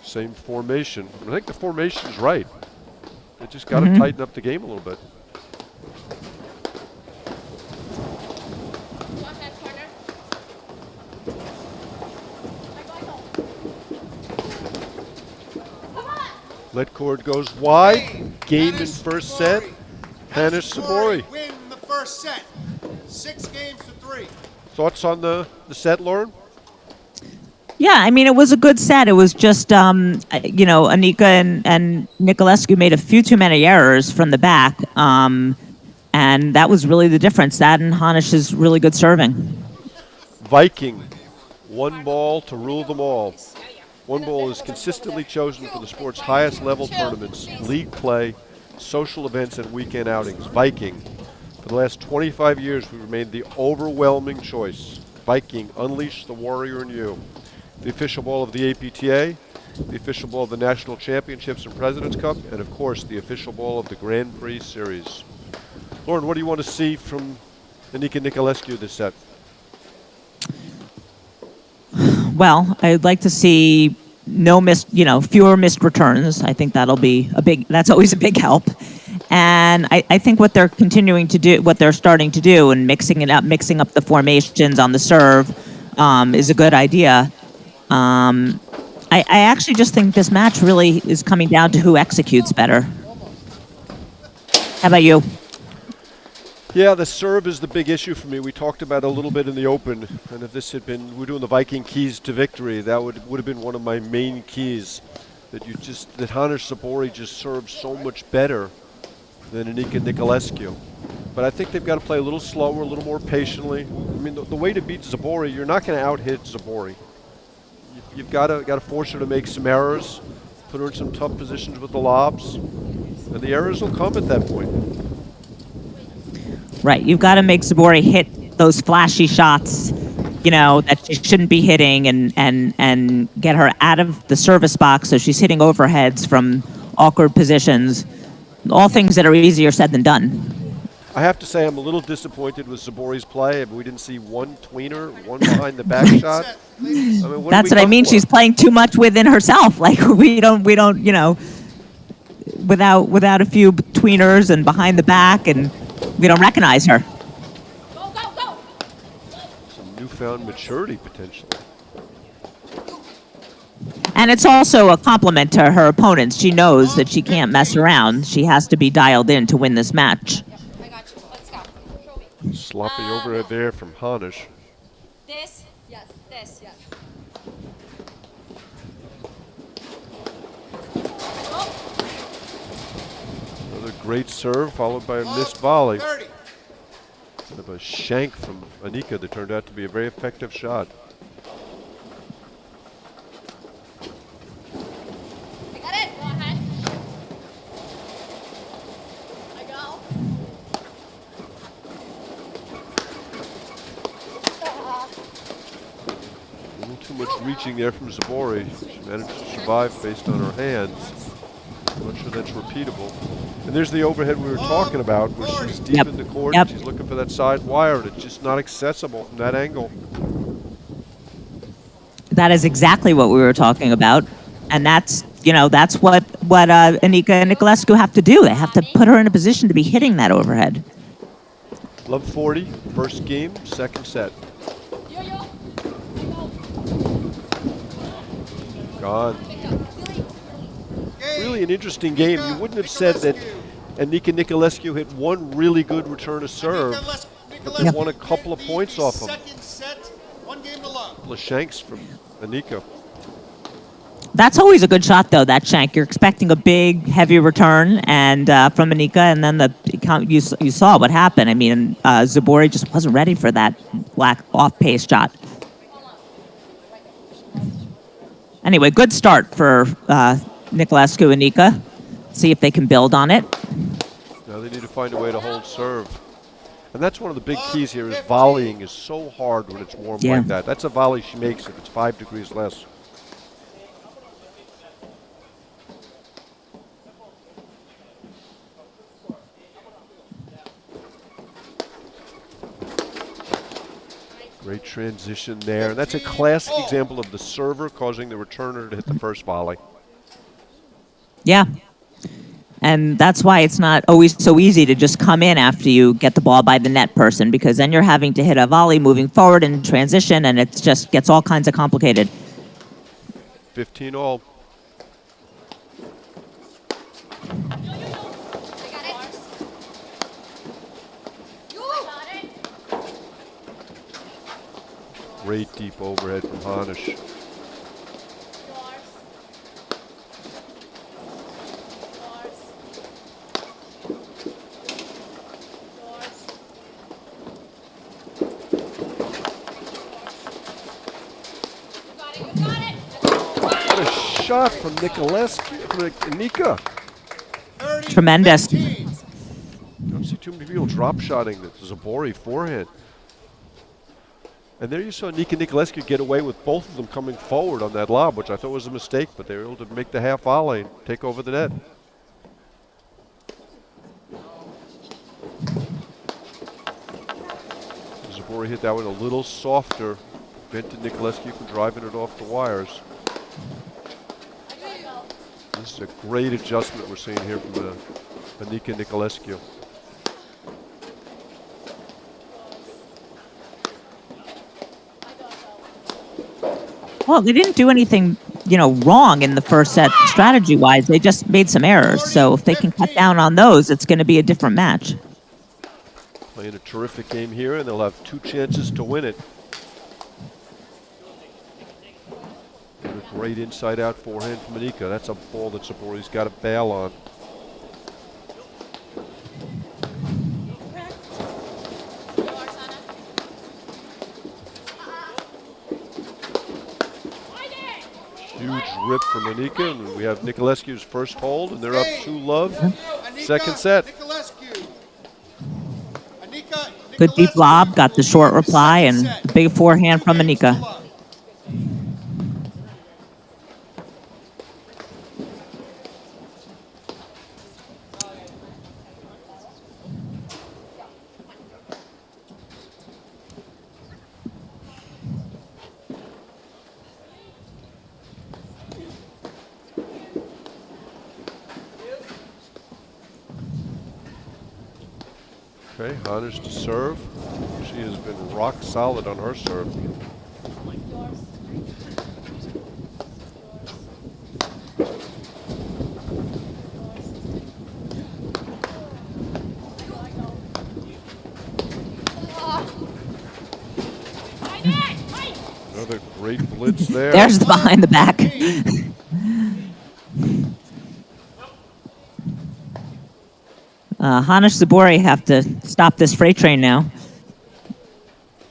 Same formation. I think the formation's right. They just got to tighten up the game a little bit. Lead cord goes wide. Game in first set. Hanish Sabori. Win the first set. 6-3. Thoughts on the set, Lauren? yeah, I mean, it was a good set. It was just, Anika and Nicolescu made a few too many errors from the back, and that was really the difference. That and Hanish's really good serving. Viking. One ball to rule them all. One ball is consistently chosen for the sport's highest level tournaments, league play, social events, and weekend outings. Viking. For the last 25 years, we've remained the overwhelming choice. Viking, unleash the warrior in you. The official ball of the APTA, the official ball of the National Championships and President's Cup, and of course, the official ball of the Grand Prix Series. Lauren, what do you want to see from Anika Nicolescu this set? Well, I'd like to see fewer missed returns. I think that's always a big help. And I think what they're continuing to do, what they're starting to do and mixing up the formations on the serve is a good idea. I actually just think this match really is coming down to who executes better. How about you? Yeah, the serve is the big issue for me. We talked about it a little bit in the Open, and if this had been, we're doing the Viking keys to victory, that would have been one of my main keys. That Hanish Sabori just serves so much better than Anika Nicolescu. But I think they've got to play a little slower, a little more patiently. I mean, the way to beat Sabori, you're not going to out-hit Sabori. You've got to force her to make some errors, put her in some tough positions with the lobs. And the errors will come at that point. Right. You've got to make Zabori hit those flashy shots, that she shouldn't be hitting, and get her out of the service box so she's hitting overheads from awkward positions. All things that are easier said than done. I have to say I'm a little disappointed with Zabori's play. We didn't see one tweener, one behind the back shot. I mean, what That's did we what I come mean. for? She's playing too much within herself. Like we don't, without a few tweeners and behind the back, and we don't recognize her. Go, go, go! Some newfound maturity potentially. And it's also a compliment to her opponents. She knows that she can't mess around. She has to be dialed in to win this match. I got you. Let's go. Show me. Sloppy overhead there from Hanish. This? Yes. This? Yes. Another great serve followed by a missed volley. 30. Kind of a shank from Anika that turned out to be a very effective shot. I got it. Go ahead. I go. A little too much reaching there from Zabori. She managed to survive based on her hands. I'm not sure that's repeatable. And there's the overhead we were talking about, where she's deep Yep. in the court. Yep. She's looking for that side wire, and it's just not accessible from that angle. That is exactly what we were talking about, and that's what Anika and Nicolescu have to do. They have to put her in a position to be hitting that overhead. Love 40, first game, second set. Yo, yo. Go. Gone. Game. Really an interesting game. You wouldn't have said that Anika Nicolescu hit one really good return of serve, but they won a couple of points off of Second set, 1 game to love. the shanks from Anika. That's always a good shot, though. That shank. You're expecting a big, heavy return, and from Anika, and then you saw what happened. I mean, Zabori just wasn't ready for that black off-pace shot. Anyway, good start for Nicolescu and Anika. See if they can build on it. Now they need to find a way to hold serve. And that's one of the big keys here is volleying is so hard when it's warm Yeah. like that. That's a volley she makes if it's 5 degrees less. Great transition there. And that's a classic example of the server causing the returner to hit the first volley. Yeah. And that's why it's not always so easy to just come in after you get the ball by the net person, because then you're having to hit a volley moving forward in transition, and it just gets all kinds of complicated. 15 all. I got it. Got it. Great deep overhead from Hanish. Yours. You got it. What a shot from Nicolescu, from Anika. 30, Tremendous. 15. Don't see too many people drop shotting the Zabori forehand. And there you saw Anika Nicolescu get away with both of them coming forward on that lob, which I thought was a mistake, but they were able to make the half volley and take over the net. Zabori hit that one a little softer, prevented Nicolescu from driving it off the wires. This is a great adjustment we're seeing here from Anika Nicolescu. Well, they didn't do anything, wrong in the first set strategy-wise. They just made some errors. So if they can cut down on those, it's going to be a different match. Playing a terrific game here, and they'll have 2 chances to win it. And a great inside-out forehand from Anika. That's a ball that Zabori's got to bail on. Huge rip from Anika, and we have Nicolescu's first hold, and they're up 2-love. Anika Second set. Nicolescu. Anika Good deep Nicolescu lob, got the will short lead the reply, second and set. a big forehand 2 from games to Anika. love. Okay, Hanish to serve. She has been rock solid on her serve. Another great blitz there. There's the behind the back. Hanish Zabori have to stop this freight train now.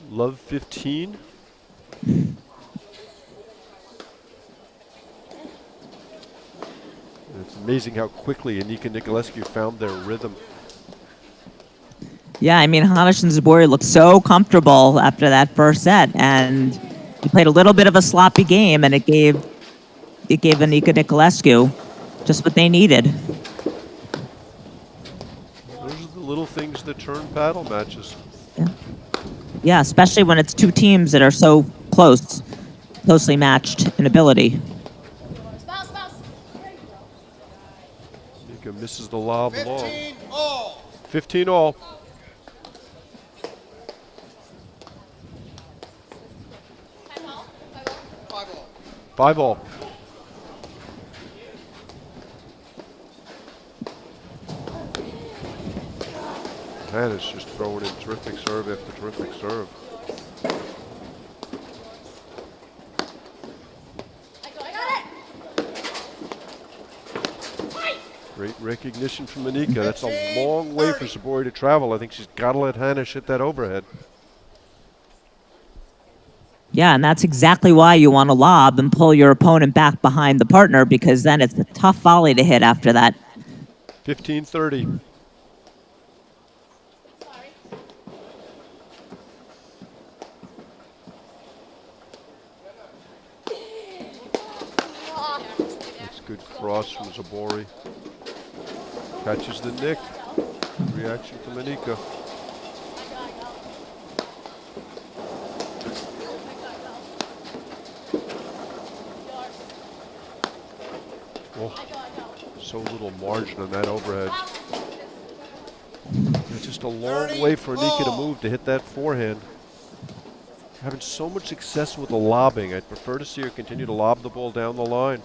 Love 15. It's amazing how quickly Anika Nicolescu found their rhythm. Yeah, I mean, Hanish and Zabori looked so comfortable after that first set, and he played a little bit of a sloppy game, and it gave Anika Nicolescu just what they needed. Those are the little things that turn paddle matches. Yeah, especially when it's two teams that are so closely matched in ability. Bounce, bounce. Anika misses the lob long. 15 all. 15 all. Time all. 5 all. 5 all. Hanish just throwing in terrific serve after terrific serve. I got it. Great recognition from Anika. That's a long way for Sabori to travel. I think she's got to let Hanish hit that overhead. Yeah, and that's exactly why you want to lob and pull your opponent back behind the partner, because then it's a tough volley to hit after that. 15-30. Sorry. That's good cross from Zabori. Catches the nick. Reaction from Anika. Oh, so little margin on that overhead. It's just a long way for Anika to move to hit that forehand. Having so much success with the lobbing. I'd prefer to see her continue to lob the ball down the line.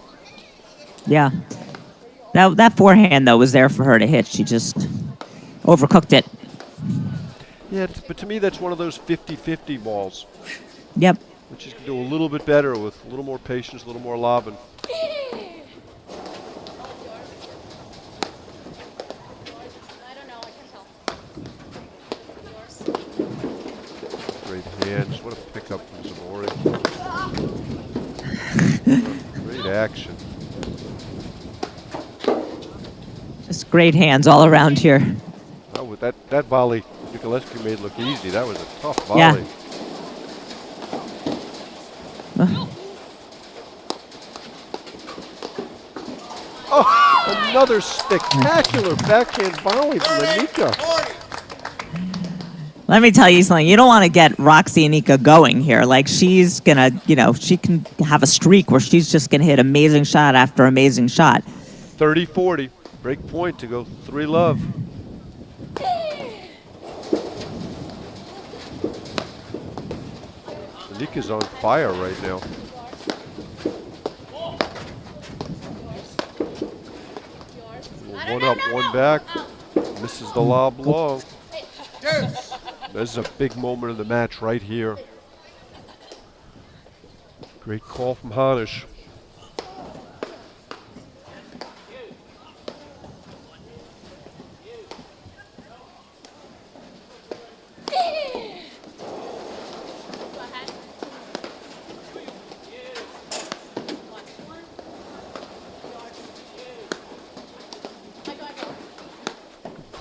Yeah. That forehand, though, was there for her to hit. She just overcooked it. Yeah, but to me, that's one of those 50-50 balls. Yep. That she's going to do a little bit better with a little more patience, a little more lobbing. I don't know. I can tell. Great hands. What a pickup from Zabori. Great action. Just great hands all around here. Oh, with that volley Nicolescu made look easy. That was a tough volley. Yeah. Oh, another spectacular backhand volley from 30, Anika. 40. Let me tell you something. You don't want to get Roxy Anika going here. Like, she's going to, she can have a streak where she's just going to hit amazing shot after amazing shot. 30-40. Break point to go 3-love. Anika's on fire right now. One up, one back. Misses the lob long. Deuce. This is a big moment of the match right here. Great call from Hanish.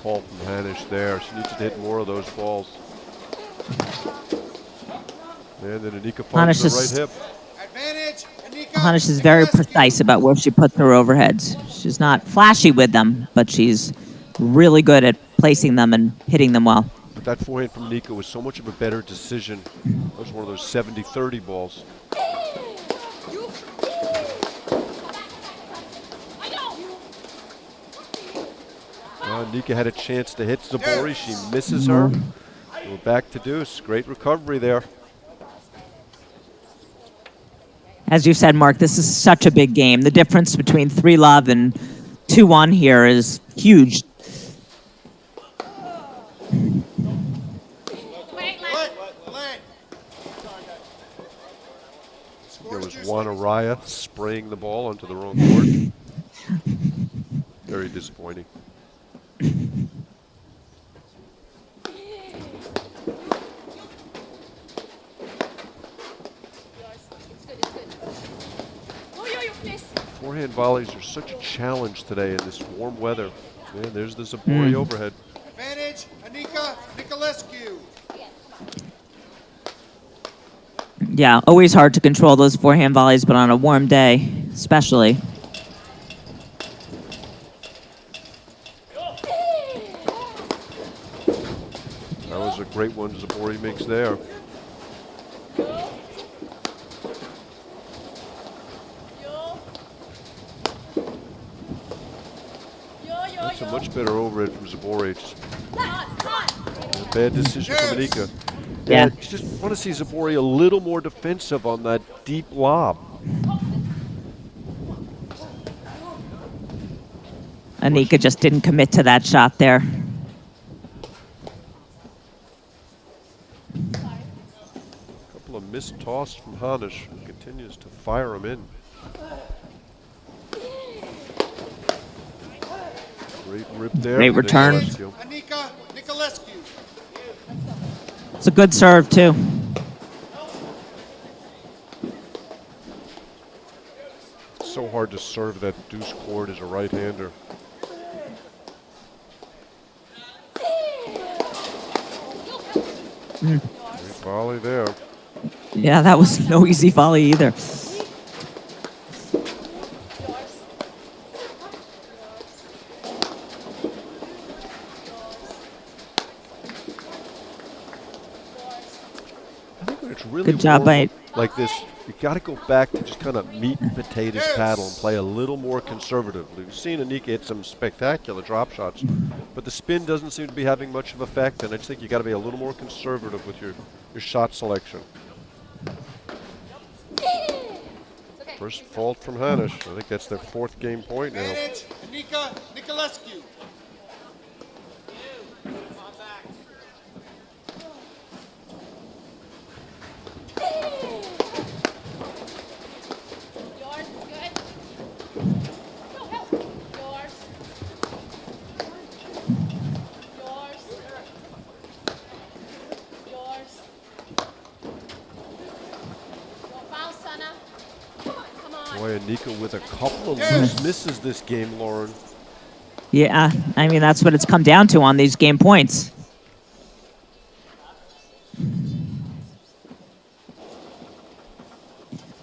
call from Hanish there. She needs to hit more of those balls. And then Anika finds the right hip. Advantage, Anika. Hanish is very Nicolescu. precise about where she puts her overheads. She's not flashy with them, but she's really good at placing them and hitting them well. But that forehand from Anika was so much of a better decision. That was one of those 70-30 balls. Anika had a chance to hit Zabori. She misses her. We're back to deuce. Great recovery there. As you said, Mark, this is such a big game. The difference between 3-love and 2-1 here is huge. There was Juan Araya spraying the ball onto the wrong court. Very disappointing. Forehand volleys are such a challenge today in this warm weather. Man, there's the Zabori overhead. Advantage, Anika Nicolescu. Yeah, always hard to control those forehand volleys, but on a warm day, especially. That was a great one Zabori makes there. That's a much better overhead from Zabori. A bad decision from Anika. Yeah. You just want to see Zabori a little more defensive on that deep lob. Anika just didn't commit to that shot there. A couple of missed tosses from Hanish. Continues to fire him in. Great rip there. Great return. Anika Nicolescu. It's a good serve, too. It's so hard to serve that deuce court as a right-hander. Great volley there. Yeah, that was no easy volley either. I think when it's really Good job, warm mate. like this, you got to go back to just kind of meat and potatoes paddle and play a little more conservatively. We've seen Anika hit some spectacular drop shots, but the spin doesn't seem to be having much of an effect, and I just think you got to be a little more conservative with your shot selection. First fault from Hanish. I think that's their fourth game point now. Advantage, Anika Nicolescu. Boy, Anika with a couple of loose misses this game, Lauren. Yeah, I mean, that's what it's come down to on these game points.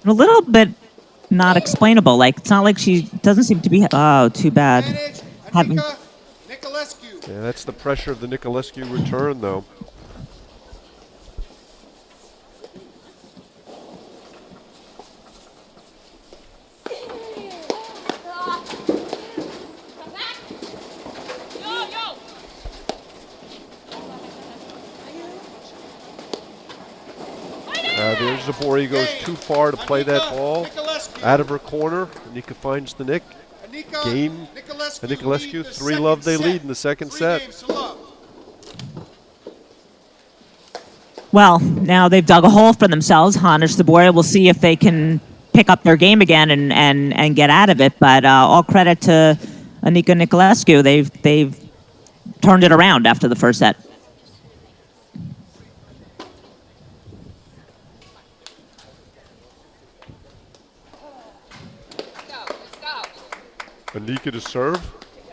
A little bit not explainable. Like, it's not like she doesn't seem to be... Oh, too bad. Advantage, Having- Anika Nicolescu. Yeah, that's the pressure of the Nicolescu return, though. There's Zabori goes too far to play that ball. Out of her corner. Anika finds the nick. Game. Nicolescu, 3-love they lead in the second set. Well, now they've dug a hole for themselves. Hanish, Zabori, we'll see if they can pick up their game again and get out of it. But all credit to Anika Nicolescu. They've turned it around after the first set. Anika to serve.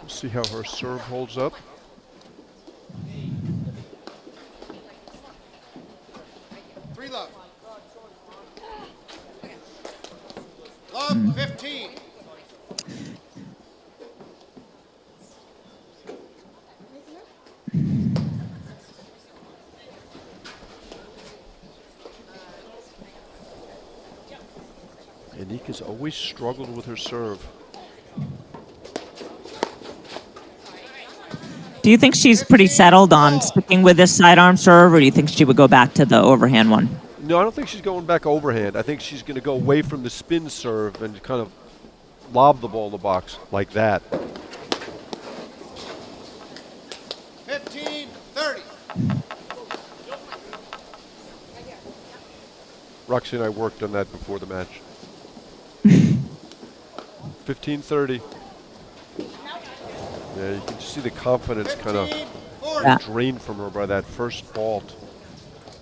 We'll see how her serve holds up. 15. Anika's always struggled with her serve. Do you think she's pretty settled on sticking with this sidearm serve, or do you think she would go back to the overhand one? No, I don't think she's going back overhand. I think she's going to go away from the spin serve and kind of lob the ball in the box like that. 15-30. Roxy and I worked on that before the match. 15-30. Yeah, you can just see the confidence kind of 15-40. drained from her by that first fault.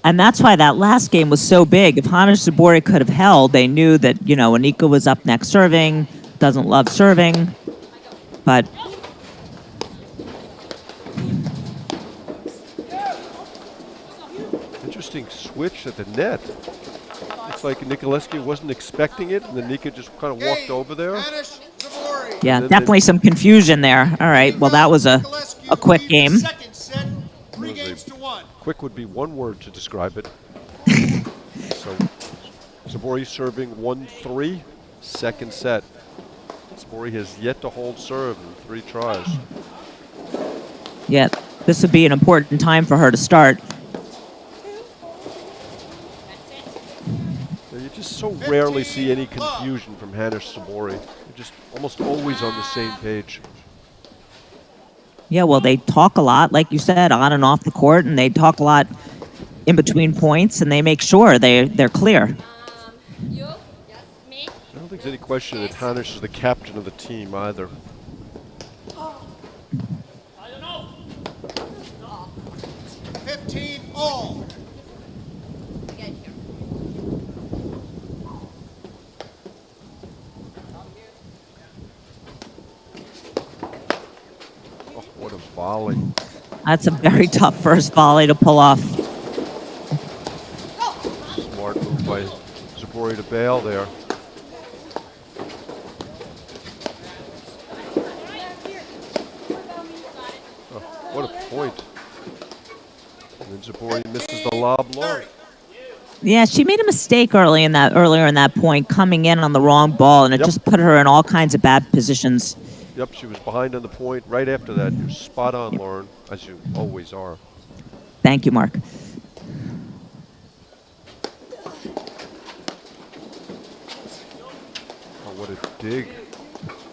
And that's why that last game was so big. If Hanish Sabori could have held, they knew that, Anika was up next serving, doesn't love serving. But Interesting switch at the net. Looks like Nikolescu wasn't expecting it, and then Nika just kind of walked over there. Hanish Zavori. yeah, then- definitely some confusion there. All right, well, that was a quick Nikolescu game. leads the second set, 3-1. Quick would be one word to describe it. So, Zabori serving 1-3, second set. Zabori has yet to hold serve in 3 tries. Yeah, this would be an important time for her to start. Now, you just so rarely see any confusion from Hanish Sabori. They're just almost always on the same page. Yeah, well, they talk a lot, like you said, on and off the court, and they talk a lot in between points, and they make sure they're clear. You? Yes. Me? I don't think there's any question that Hanish is the captain of the team either. 15 all. Get here. Oh, what a volley. That's a very tough first volley to pull off. Smart move by Zabori to bail there. Oh, what a point. And then Zabori misses the lob low. 30. Yeah, she made a mistake earlier in that point, coming in on the wrong ball, and it Yep. just put her in all kinds of bad positions. Yep, she was behind on the point right after that. You're spot on, Lauren, as you always are. Thank you, Mark. Oh, what a dig.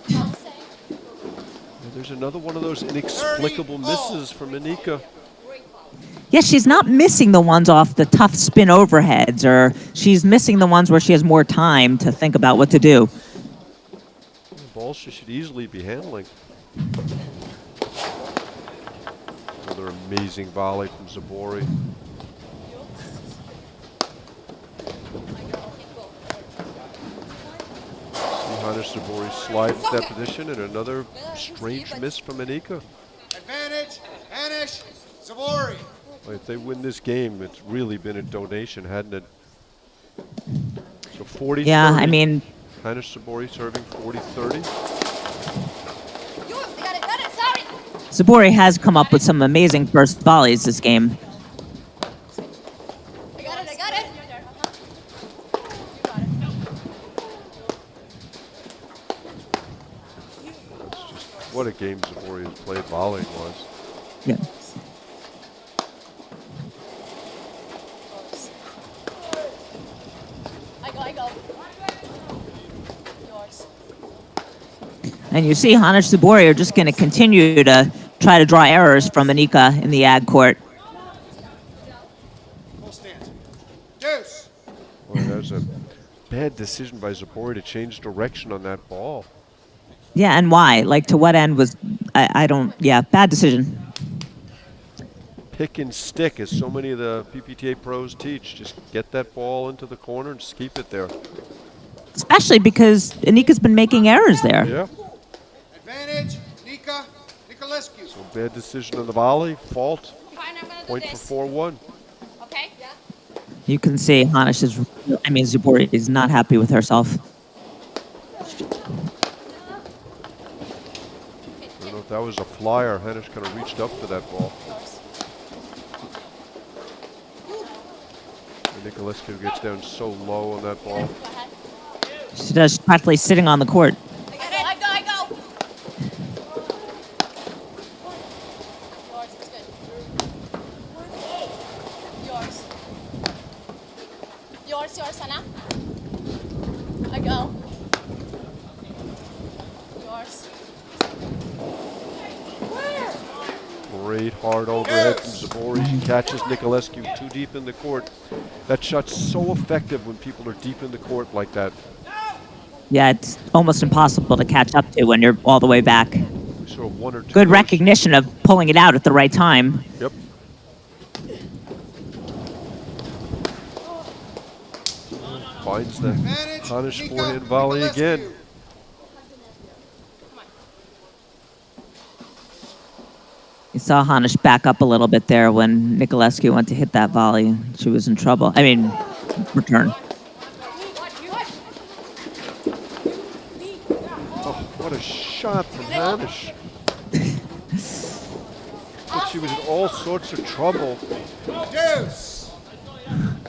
And there's another one of those inexplicable misses from Anika. Yeah, she's not missing the ones off the tough spin overheads, or she's missing the ones where she has more time to think about what to do. Balls she should easily be handling. Another amazing volley from Zabori. Hanish Zabori slides that position, and another strange miss from Anika. Advantage, Hanish Zavori. Well, if they win this game, it's really been a donation, hadn't it? So 40-30. Yeah, I mean, Hanish Sabori serving 40-30. You got it, sorry. Sabori has come up with some amazing first volleys this game. I got it. What a game Zabori has played volleying was. Yeah. I go. Yours. And you see Hanish Sabori are just going to continue to try to draw errors from Anika in the ag court. Full stance. Deuce. Boy, that was a bad decision by Zabori to change direction on that ball. Yeah, and why? Like, to what end was... I don't... Yeah, bad decision. Pick and stick, as so many of the PPTA pros teach. Just get that ball into the corner and just keep it there. Especially because Anika's been making errors there. Yeah. Advantage, Nikolescu. So bad decision on the volley. Fault. Fine, I'm gonna do Point this. for 4-1. Okay? Yeah. You can see Zabori is not happy with herself. That was a flyer. Hanish kind of reached up for that ball. And Nicolescu gets down so low on that ball. She does. She's practically sitting on the court. I go. Yours, it's good. Yours, Anna. I go. Yours. Great hard overhead from Zabori. She catches Nicolescu too deep in the court. That shot's so effective when people are deep in the court like that. Yeah, it's almost impossible to catch up to when you're all the way back. We saw one or two. Good goes. recognition of pulling it out at the right time. Yep. Finds the Advantage, Hanish Nika forehand volley Nicolescu. again. You saw Hanish back up a little bit there when Nicolescu went to hit that volley. She was in trouble. I mean, return. Oh, what a shot from Hanish. But she was in all sorts of trouble. Deuce.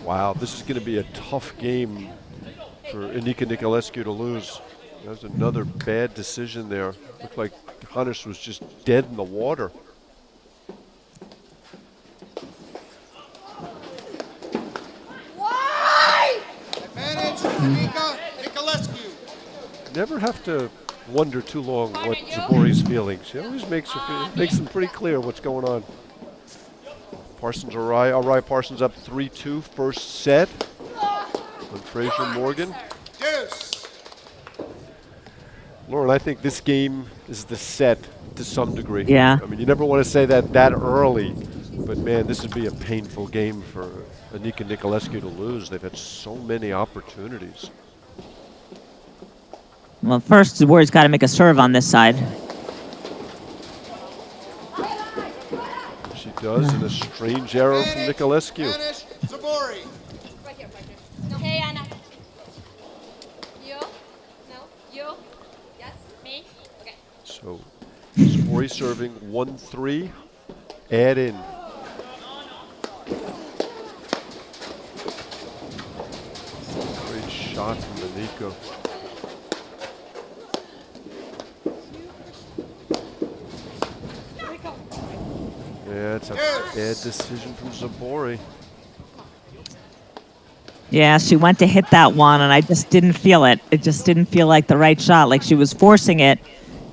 Wow, this is going to be a tough game for Anika Nicolescu to lose. That was another bad decision there. Looked like Hanish was just dead in the water. Advantage, Nika Nicolescu. Never have to wonder too long what Zabori's feeling. She always makes them pretty clear what's going on. Parsons Arai Parsons up 3-2 first set on Fraser Morgan. Deuce. Lauren, I think this game is the set to some degree. Yeah. I mean, you never want to say that early, but man, this would be a painful game for Anika Nicolescu to lose. They've had so many opportunities. Well, first, Zabori's got to make a serve on this side. She does, and a strange arrow from Nicolescu. Hanish, Zabori. Right here. Hey, Anna. You? No? You? Yes? Me? Okay. So, Zabori serving 1-3. Add in. Great shot from Anika. Yeah, it's a bad decision from Zabori. Yeah, she went to hit that one, and I just didn't feel it. It just didn't feel like the right shot. Like she was forcing it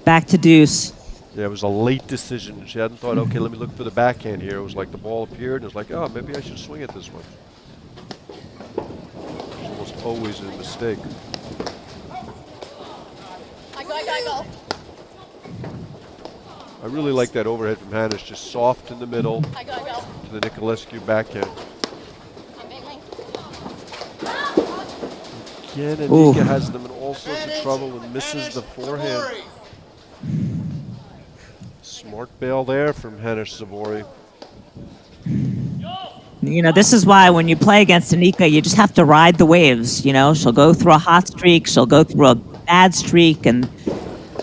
back to deuce. Yeah, it was a late decision. She hadn't thought, okay, let me look for the backhand here. It was like the ball appeared, and it was like, oh, maybe I should swing it this one. It's almost always a mistake. I go. I really like that overhead from Hanish, just soft in the middle I go. to the Nicolescu backhand. I'm bailing. Again, Ooh. Anika has them in all sorts of trouble and misses the forehand. Zabori. Smart bail there from Hanish Zabori. You know, this is why when you play against Anika, you just have to ride the waves. You know, she'll go through a hot streak, she'll go through a bad streak, and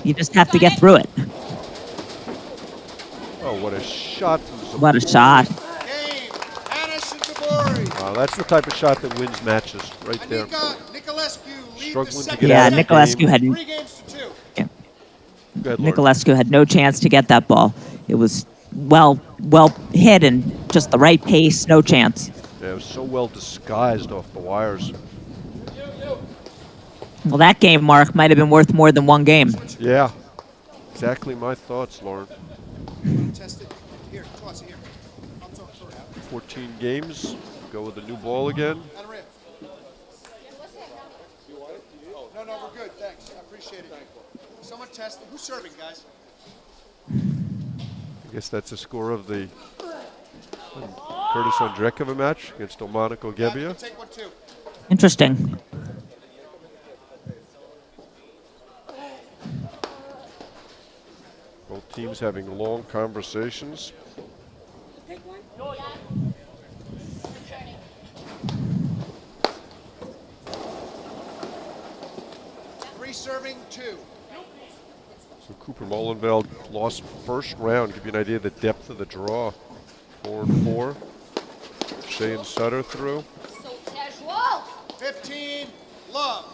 you just have to get through it. Oh, what a shot from Zabori. What a shot. Game. Hanish and Zabori. Wow, that's the type of shot that wins matches right there. Anika Nicolescu lead Struggling the to second get Yeah, out of the Nicolescu game. had 3 games to 2. Go ahead, Lauren. Nicolescu had no chance to get that ball. It was well hit and just the right pace, no chance. Yeah, it was so well disguised off the wires. Well, that game, Mark, might have been worth more than one game. Yeah, exactly my thoughts, Lauren. Test it. Here, toss it here. I'll throw it out. 14 games. Go with a new ball again. Out of rim. No, we're good. Thanks. I appreciate it. Someone test it. Who's serving, guys? I guess that's the score of the Curtis Andrekova match against Delmonico Gebbia. Take one, too. Interesting. Both teams having long conversations. Three serving, 2. So Cooper Molenveld lost first round. Give you an idea of the depth of the draw. 4-4. Shea and Sutter through. So casual. 15, love.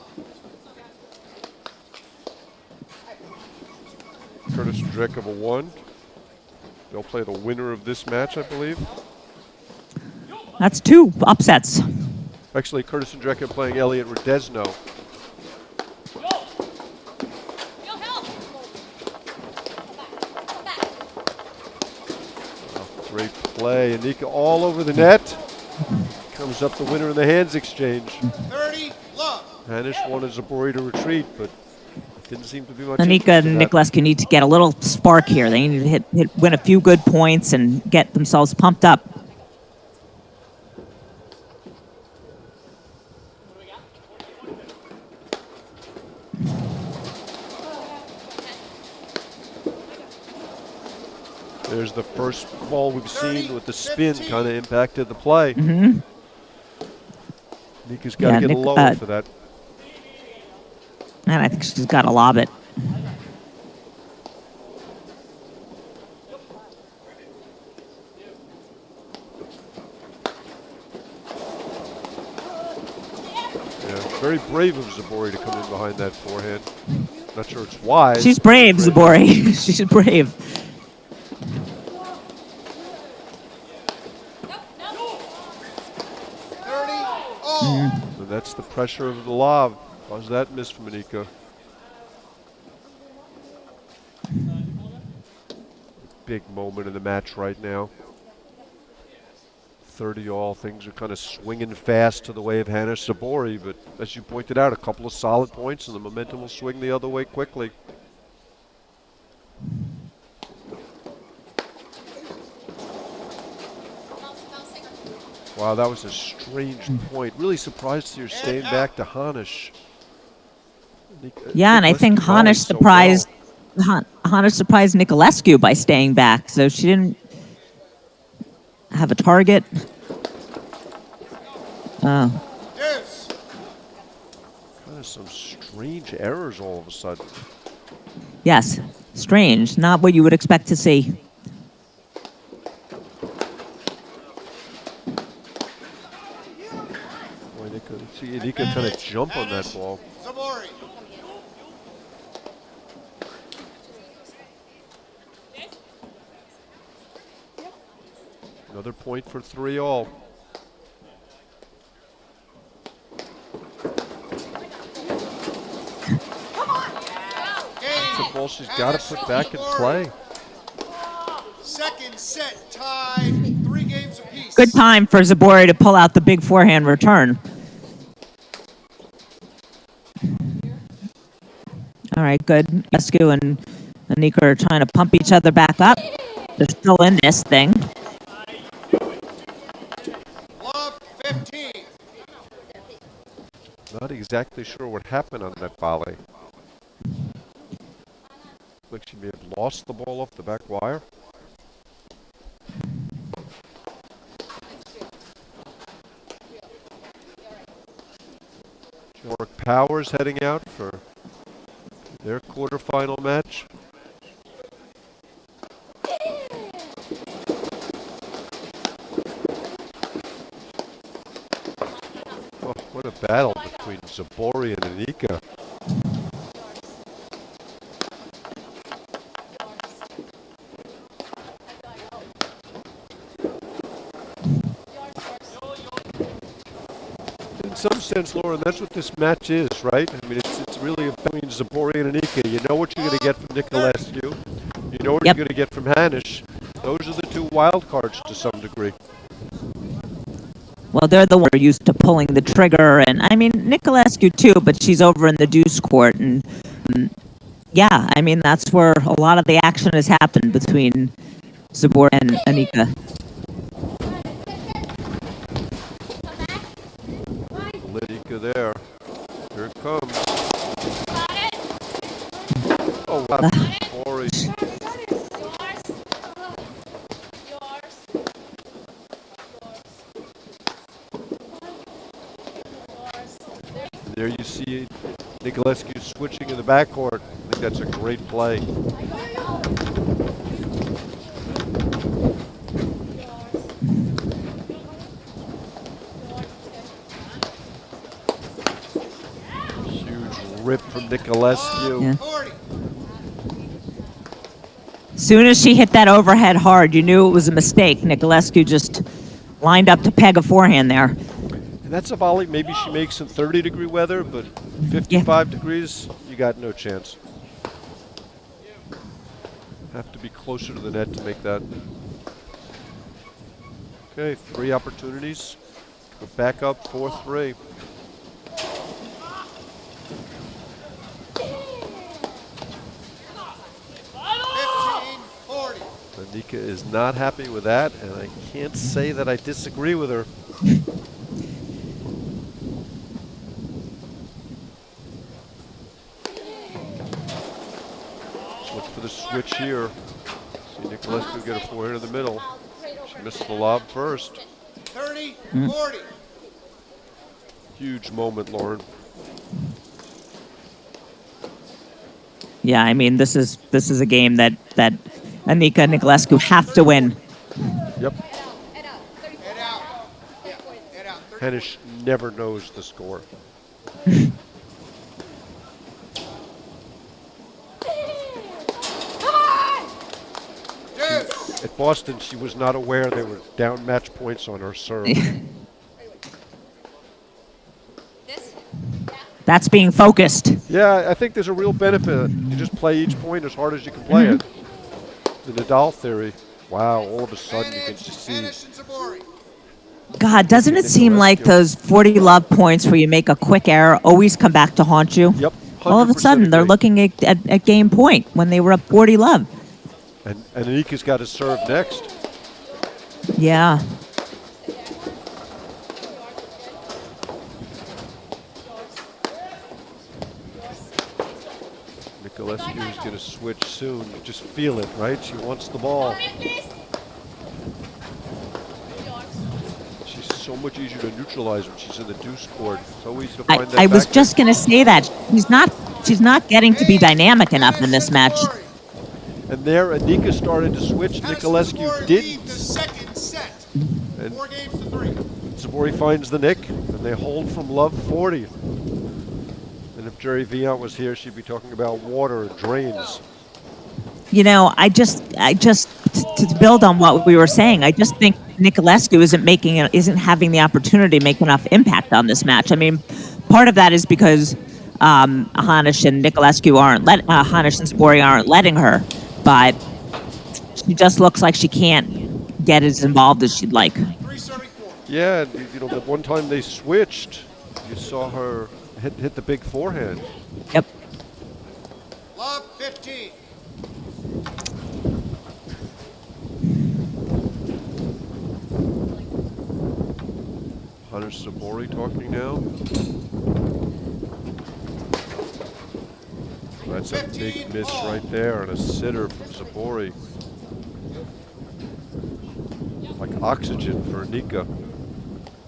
Curtis and Drekova won. They'll play the winner of this match, I believe. That's 2 upsets. Actually, Curtis and Drekova playing Elliot Rodesno. Your help. Come back. Great play. Anika all over the net. Comes up the winner in the hands exchange. 30, love. Hanish wanted Zabori to retreat, but didn't seem to be much Anika interest and in that. Nicolescu need to get a little spark here. They need to win a few good points and get themselves pumped up. There's the first ball we've seen with the spin kind of impacted the play. Nika's got to get lower for that. And I think she's got to lob it. Yeah, very brave of Zabori to come in behind that forehand. Not sure it's wise. She's brave, Zabori. She's brave. So that's the pressure of the lob. Caused that miss from Anika. Big moment in the match right now. 30 all. Things are kind of swinging fast to the way of Hanish Zabori, but as you pointed out, a couple of solid points and the momentum will swing the other way quickly. Wow, that was a strange point. Really surprised you're staying back to Hanish. Yeah, and I think Hanish surprised Nicolescu by staying back, so she didn't have a target. Oh. Deuce. Kind of some strange errors all of a sudden. Yes, strange. Not what you would expect to see. Boy, Anika kind of jump on that ball. Zabori. Another point for 3 all. It's a ball she's got to put back in play. Second set tied, 3 games apiece. Good time for Zabori to pull out the big forehand return. All right, good. Nicolescu and Anika are trying to pump each other back up. They're still in this thing. Love, 15. Not exactly sure what happened on that volley. Like she may have lost the ball off the back wire. Warwick Powers heading out for their quarterfinal match. Oh, what a battle between Zabori and Anika. In some sense, Lauren, that's what this match is, right? I mean, it's really between Zabori and Anika. You know what you're going to get from Nicolescu. You know what you're going to get from Hanish. Those are the 2 wild cards to some degree. Well, they're the ones who are used to pulling the trigger, and I mean Nicolescu too, but she's over in the deuce court, and yeah, I mean that's where a lot of the action has happened between Zabori and Anika. Anika there. Here it comes. Oh, wow. Zabori. There you see Nicolescu switching in the backcourt. I think that's a great play. Huge rip from Nicolescu. Yeah. 40. Soon as she hit that overhead hard, you knew it was a mistake. Nicolescu just lined up to peg a forehand there. And that's a volley maybe she makes in 30-degree weather, but 55 degrees, you got no chance. Have to be closer to the net to make that. Okay, 3 opportunities. Go back up 4-3. Anika is not happy with that, and I can't say that I disagree with her. Let's look for the switch here. See Nicolescu get a forehand in the middle. She missed the lob first. 30, 40. Huge moment, Lauren. Yeah, I mean this is a game that Anika and Nicolescu have to win. Yep. Head out. Yeah, head out. 30. Hennish never knows the score. Deuce. At Boston, she was not aware they were down match points on her serve. That's being focused. Yeah, I think there's a real benefit. You just play each point as hard as you can play it. The Nadal theory. Wow, all of a sudden you can just see. Hennish and Zabori. God, doesn't it seem like those 40 love points where you make a quick error always come back to haunt you? Yep. All of a sudden, they're looking at game point when they were up 40 love. And Anika's got to serve next. Yeah. Nicolescu is going to switch soon. You just feel it, right? She wants the ball. She's so much easier to neutralize when she's in the deuce court. It's so easy to find that I was back just going to say that. She's not getting to be dynamic enough in this match. And there, Anika started to switch. Nicolescu didn't. The second set. And 4 games to 3. Zabori finds the nick, and they hold from love 40. And if Jerry Viant was here, she'd be talking about water and drains. You know, I just to build on what we were saying, I just think Nicolescu isn't having the opportunity to make enough impact on this match. I mean, part of that is because Hanish and Nicolescu Hanish and Zabori aren't letting her, but she just looks like she can't get as involved as she'd like. 3 serving 4. Yeah, you know, the one time they switched, you saw her hit the big forehand. Yep. Love 15. Hunter Sabori talking now. That's a big miss right there, and a sitter from Sabori. Like oxygen for Anika.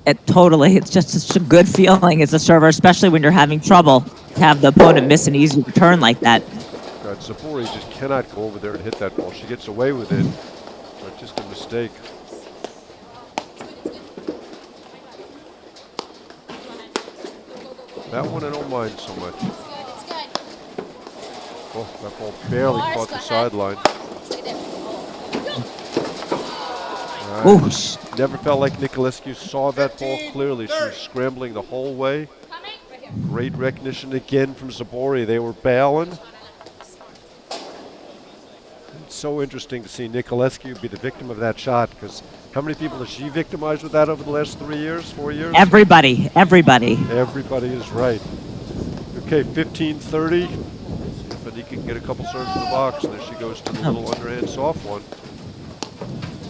It's just such a good feeling as a server, especially when you're having trouble, to have the opponent miss an easy return like that. God, Zabori just cannot go over there and hit that ball. She gets away with it, but just a mistake. That one I don't mind so much. Oh, that ball barely caught the sideline. Never felt like Nicolescu saw that ball clearly. She was scrambling the whole way. Great recognition again from Zabori. They were bailing. It's so interesting to see Nicolescu be the victim of that shot, because how many people has she victimized with that over the last 3 years, 4 years? Everybody. Everybody is right. Okay, 15-30. If Anika can get a couple serves in the box, and there she goes to the little underhand soft one.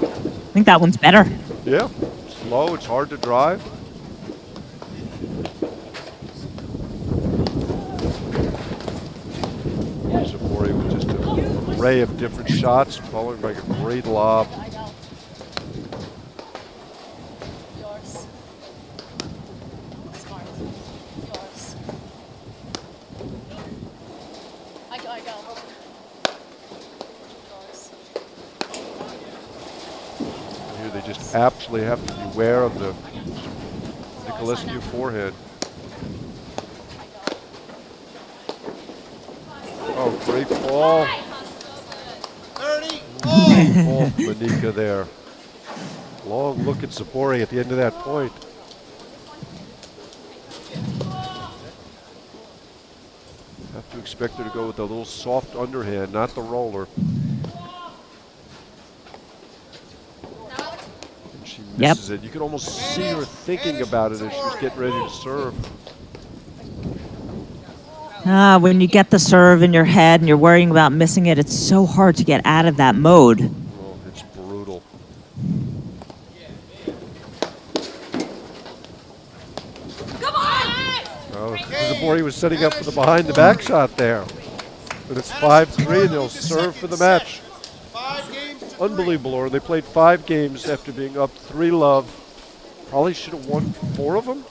I think that one's better. Yeah, slow, it's hard to drive. Zabori with just an array of different shots, followed by a great lob. just absolutely have to beware of the Nicolescu forehand. Oh, great ball. 30 Ball from Anika there. Long look at Zabori at the end of that point. Have to expect her to go with a little soft underhand, not the roller. And she misses it. You could almost see her thinking about it as she was getting ready to serve. When you get the serve in your head and you're worrying about missing it, it's so hard to get out of that mode. Oh, it's brutal. Come on! Oh, Zabori was setting up for the behind the back shot there. But it's 5-3 and they'll serve for the match. 5 games to 3. Unbelievable, Lauren. They played 5 games after being up 3-love. Probably should have won 4 of them.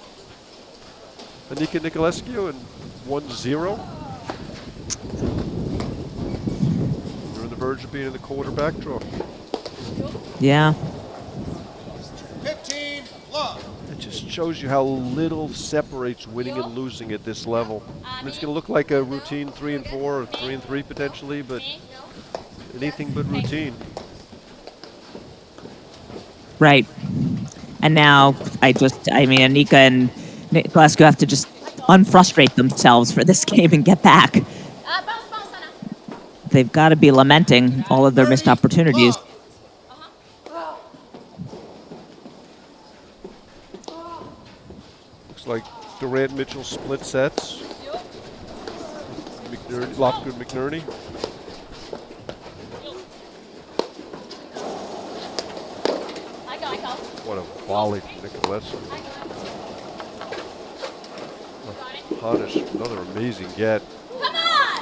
Anika Nicolescu and 1-0. They're on the verge of being in the quarterback draw. Yeah. 15 love. It just shows you how little separates winning and losing at this level. And it's going to look like a routine 3 and 4 or 3 and 3 potentially, but anything but routine. Right. And now Anika and Nicolescu have to just unfrustrate themselves for this game and get back. They've got to be lamenting all of their missed opportunities. Looks like Durant Mitchell split sets. McNerney, Lofgood McNerney. What a volley from Nicolescu. Honish, another amazing get.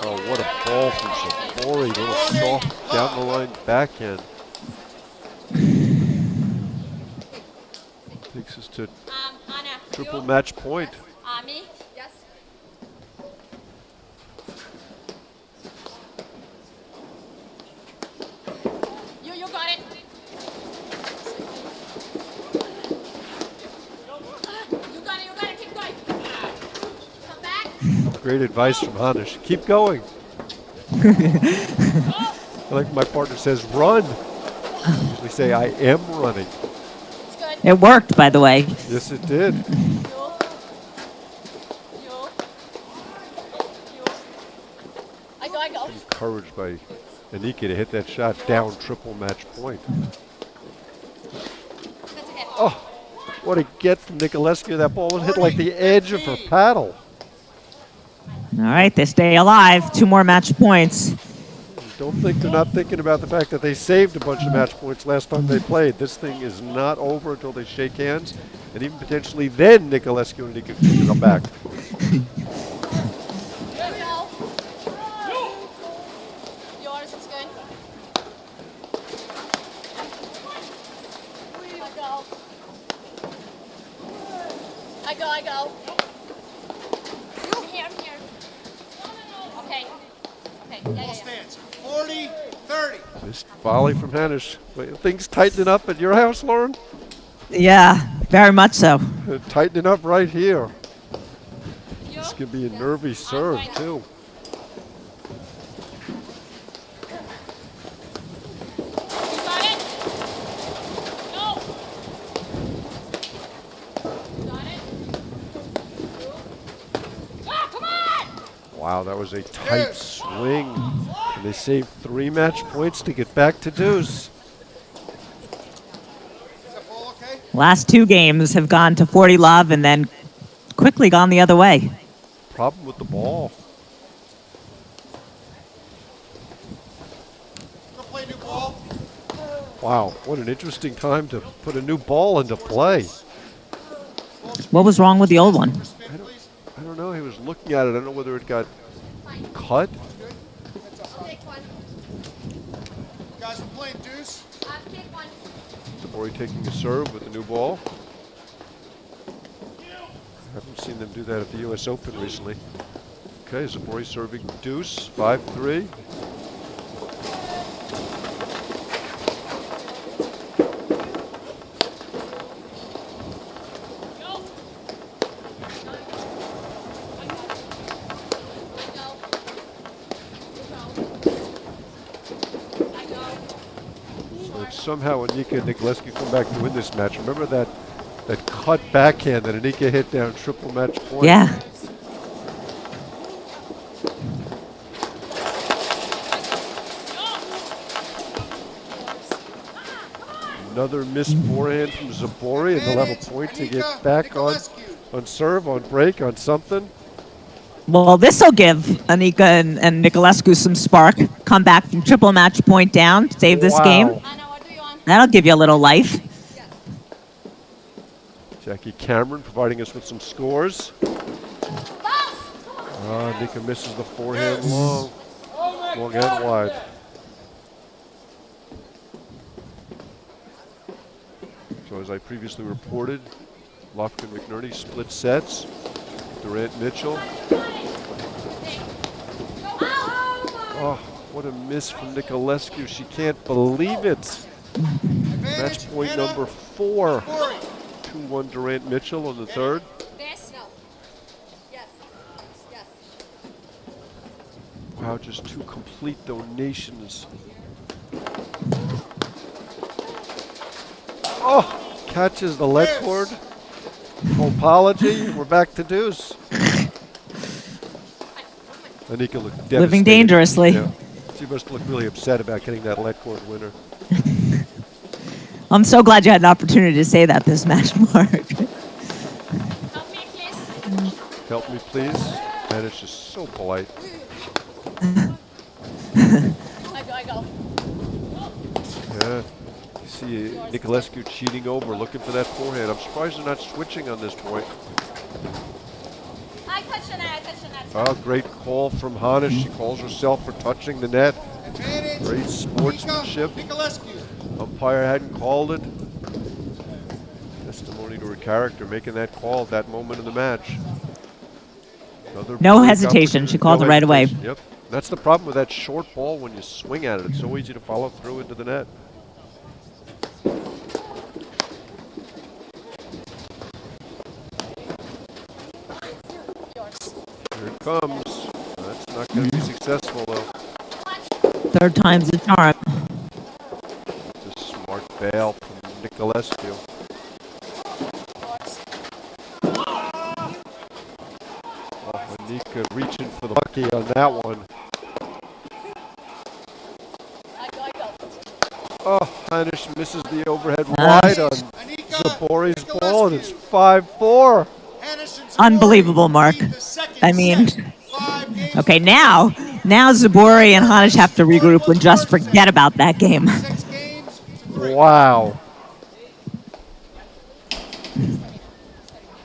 Oh, what a ball from Zabori. Little soft down the line backhand. Takes us to triple match point. Me? Yes. You got it. You got it, keep going. Come back. Great advice from Honish. Keep going. I like my partner says, run. I usually say, I am running. It's good. It worked, by the way. Yes, it did. I go. Encouraged by Anika to hit that shot down triple match point. That's okay. Oh, what a get from Nicolescu. That ball was hit like the edge of her paddle. All right, they stay alive. 2 more match points. Don't think they're not thinking about the fact that they saved a bunch of match points last time they played. This thing is not over until they shake hands, and even potentially then Nicolescu and Anika can come back. Yours is good. I go. I'm here. Okay. Ball stands. 40-30. This volley from Hanish. Wait, things tightening up at your house, Lauren? Yeah, very much so. Tightening up right here. This could be a nervy serve, too. You got it? No. You got it? Ah, come on! Wow, that was a tight swing. And they saved 3 match points to get back to deuce. Is that ball okay? Last 2 games have gone to 40 love and then quickly gone the other way. Problem with the ball. Go play new ball. Wow, what an interesting time to put a new ball into play. What was wrong with the old one? Spin, please. I don't know, he was looking at it. I don't know whether it got cut. I'll take one. Guys, we're playing deuce. I'll take one. Or he taking a serve with the new ball. I haven't seen them do that at the U.S. Open recently. Okay, Zabori serving deuce, 5-3. somehow Anika and Nicolescu come back to win this match. Remember that cut backhand that Anika hit down triple match point? Yeah. Another missed forehand from Zabori, and they'll have a point to get back on serve, on break, on something. Well, this will give Anika and Nicolescu some spark. Come back from triple match point down, save this game. Anna, what do you want? That'll give you a little life. Jackie Cameron providing us with some scores. Boss! Nika misses the forehand long and wide. So as I previously reported, Lofgren McNerney split sets. Durant Mitchell. Oh, what a miss from Nicolescu. She can't believe it. Match point number 4. 2-1 Durant Mitchell on the third. This? No. Yes. Yes. Wow, just 2 complete donations. Oh, catches the lead cord. Apology. We're back to deuce. Anika looked devastated. Living dangerously. Yeah. She must look really upset about getting that lead cord winner. I'm so glad you had an opportunity to say that this match, Mark. Help me, please. Help me, please. And it's just so polite. I go. Yeah. You see Nicolescu cheating over, looking for that forehand. I'm surprised they're not switching on this point. I touch the net. Oh, great call from Hanish. She calls herself for touching the net. Advantage. Great sportsmanship. Nicolescu. Umpire hadn't called it. Testimony to her character, making that call at that moment in the match. Another No break hesitation. She opportunity. called No it right away. hesitation. Yep. That's the problem with that short ball when you swing at it. It's so easy to follow through into the net. Here it comes. That's not going to be successful, though. Third time's the charm. It's a smart bail from Nicolescu. Oh, Anika reaching for the bucky on that one. I go. Oh, Hanish misses the overhead wide on Anika, Zabori's Nicolescu. ball, and it's 5-4. Hanish and Zabori Unbelievable, Mark. lead the second I mean, set. 5 games okay, to now Zabori and Hanish have to regroup and just forget about that game. 6 games to 3. Wow.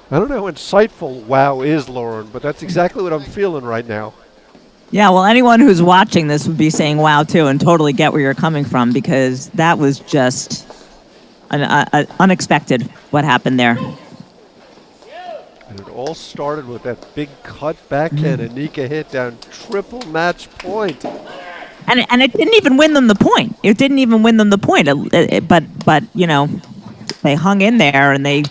I don't know how insightful wow is, Lauren, but that's exactly what I'm feeling right now. Yeah, well, anyone who's watching this would be saying wow, too, and totally get where you're coming from, because that was just unexpected what happened there. And it all started with that big cut backhand Anika hit down triple match point. And it didn't even win them the point. It didn't even win them the point. But you know, they hung in there and they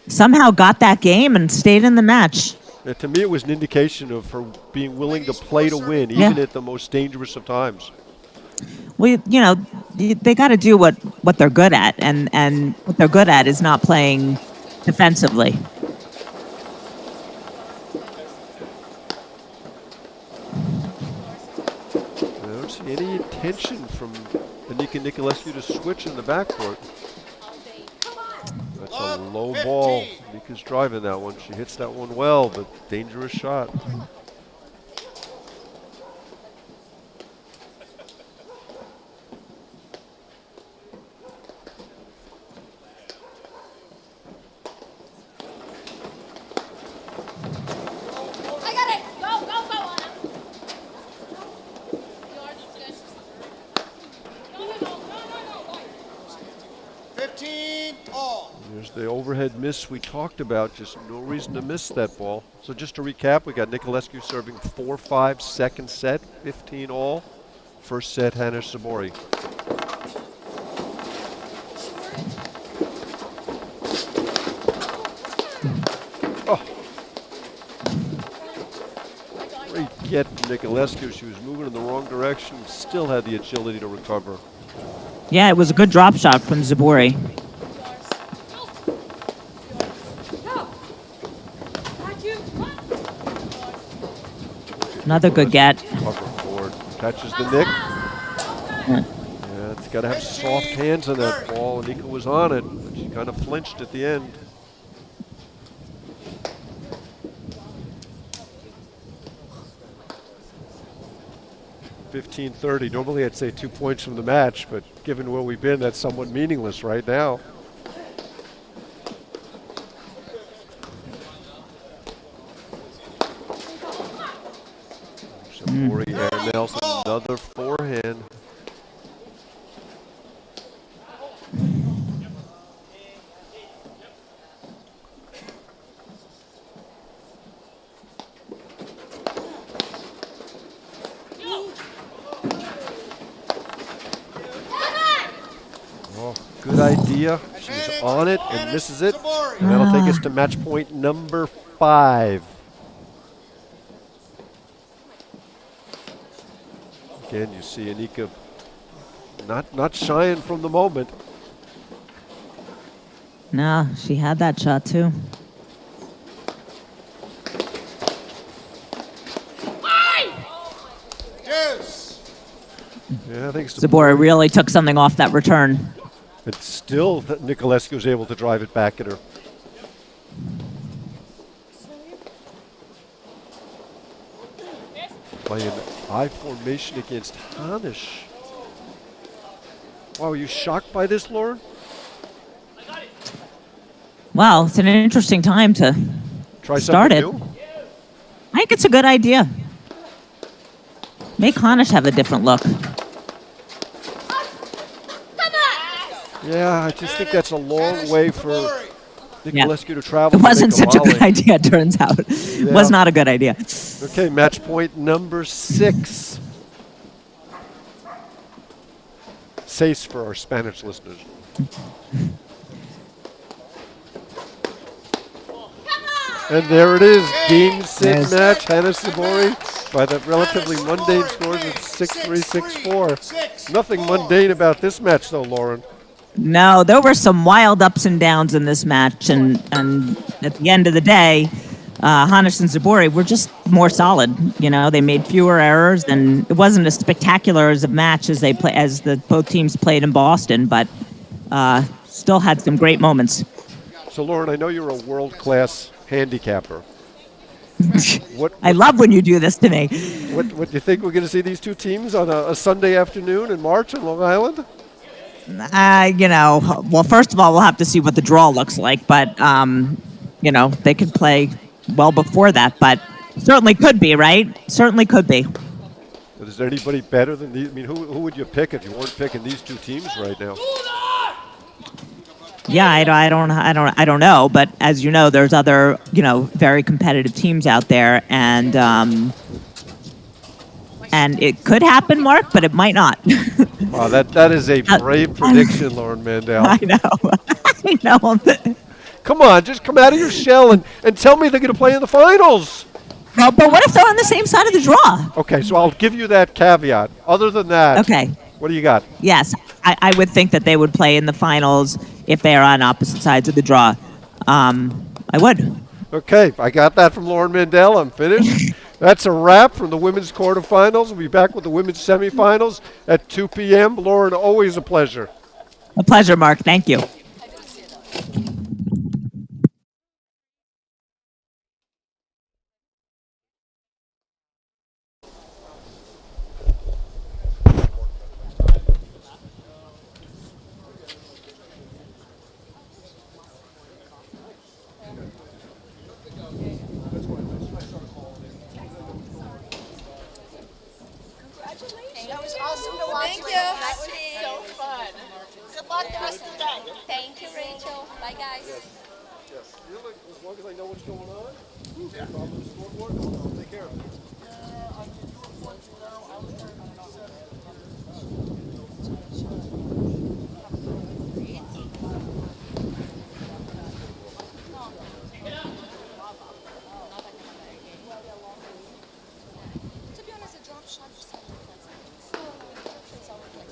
somehow got that game and stayed in the match. To me, it was an indication of her being willing to play to win, even at the most dangerous of times. Well, you know, they got to do what they're good at, and what they're good at is not playing defensively. I don't see any intention from Anika Nicolescu to switch in the backcourt. That's a low ball. Nika's driving that one. She hits that one well, but dangerous shot. I got it. Go, Anna. Yours is good. No. 15 all. There's the overhead miss we talked about. Just no reason to miss that ball. So just to recap, we got Nicolescu serving 4-5 second set, 15 all. First set, Hanish Zabori. Oh. Great get from Nicolescu. She was moving in the wrong direction, still had the agility to recover. Yeah, it was a good drop shot from Zabori. Another good get. Cover forward. Catches the nick. Yeah. Yeah, it's got to have soft hands on that ball. Anika was on it, but she kind of flinched at the end. $15-30. Normally I'd say 2 points from the match, but given where we've been, that's somewhat meaningless right now. Sabori and Nelson, another forehand. Oh, good idea. She's on it and misses it. And that'll take us to match point number 5. Again, you see Anika not shying from the moment. No, she had that shot too. Yeah, I think Zabori really took something off that return. It's still that Nicolescu was able to drive it back at her. Playing I formation against Hanish. Wow, are you shocked by this, Lauren? Well, it's an interesting time to Try start it. something new? I think it's a good idea. Make Hanish have a different look. Yeah, I just think that's a long way for Nicolescu to travel. It wasn't such a good idea, it turns out. It was not a good idea. Okay, match point number 6. Seis for our Spanish listeners. And there it is, game, set, match. Hannah Sabori by the relatively mundane scores of 6-3, 6-4. Nothing mundane about this match, though, Lauren. No, there were some wild ups and downs in this match, and at the end of the day, Hanish and Zabori were just more solid. You know, they made fewer errors, and it wasn't as spectacular as a match as both teams played in Boston, but still had some great moments. So, Lauren, I know you're a world-class handicapper. I love when you do this to me. What do you think we're going to see these two teams on a Sunday afternoon in March in Long Island? Well, first of all, we'll have to see what the draw looks like, but, they could play well before that, but certainly could be, right? Certainly could be. Is there anybody better than these? I mean, who would you pick if you weren't picking these two teams right now? Yeah, I don't know, but as you know, there's other, very competitive teams out there, and it could happen, Mark, but it might not. Wow, that is a brave prediction, Lauren Mandel. I know. I know. Come on, just come out of your shell and tell me they're going to play in the finals. Well, but what if they're on the same side of the draw? Okay, so I'll give you that caveat. Other than that, okay. What do you got? Yes, I would think that they would play in the finals if they are on opposite sides of the draw. I would. Okay, I got that from Lauren Mandel. I'm finished. That's a wrap from the women's quarterfinals. We'll be back with the women's semifinals at 2 p.m. Lauren, always a pleasure. A pleasure, Mark. Thank you. That was awesome to watch. Thank you. That was so fun. Good luck the rest of the day. Thank you, Rachel. Bye, guys. Yes. As long as I know what's going on, problem with the scoreboard, I'll take care of it. To be honest, a drop shot just had difference. So, it's always like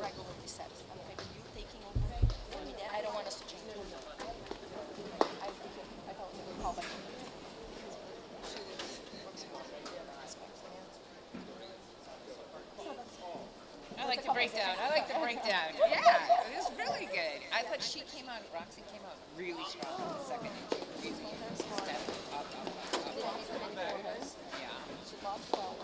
regularly set. I'm thinking you taking over for me. I don't want us to change it. I don't recall that. I like the breakdown. I like the breakdown. Yeah, it was really good. I thought Roxy came out really strong in the second and she really stepped up. Yeah. Yeah. She lost well.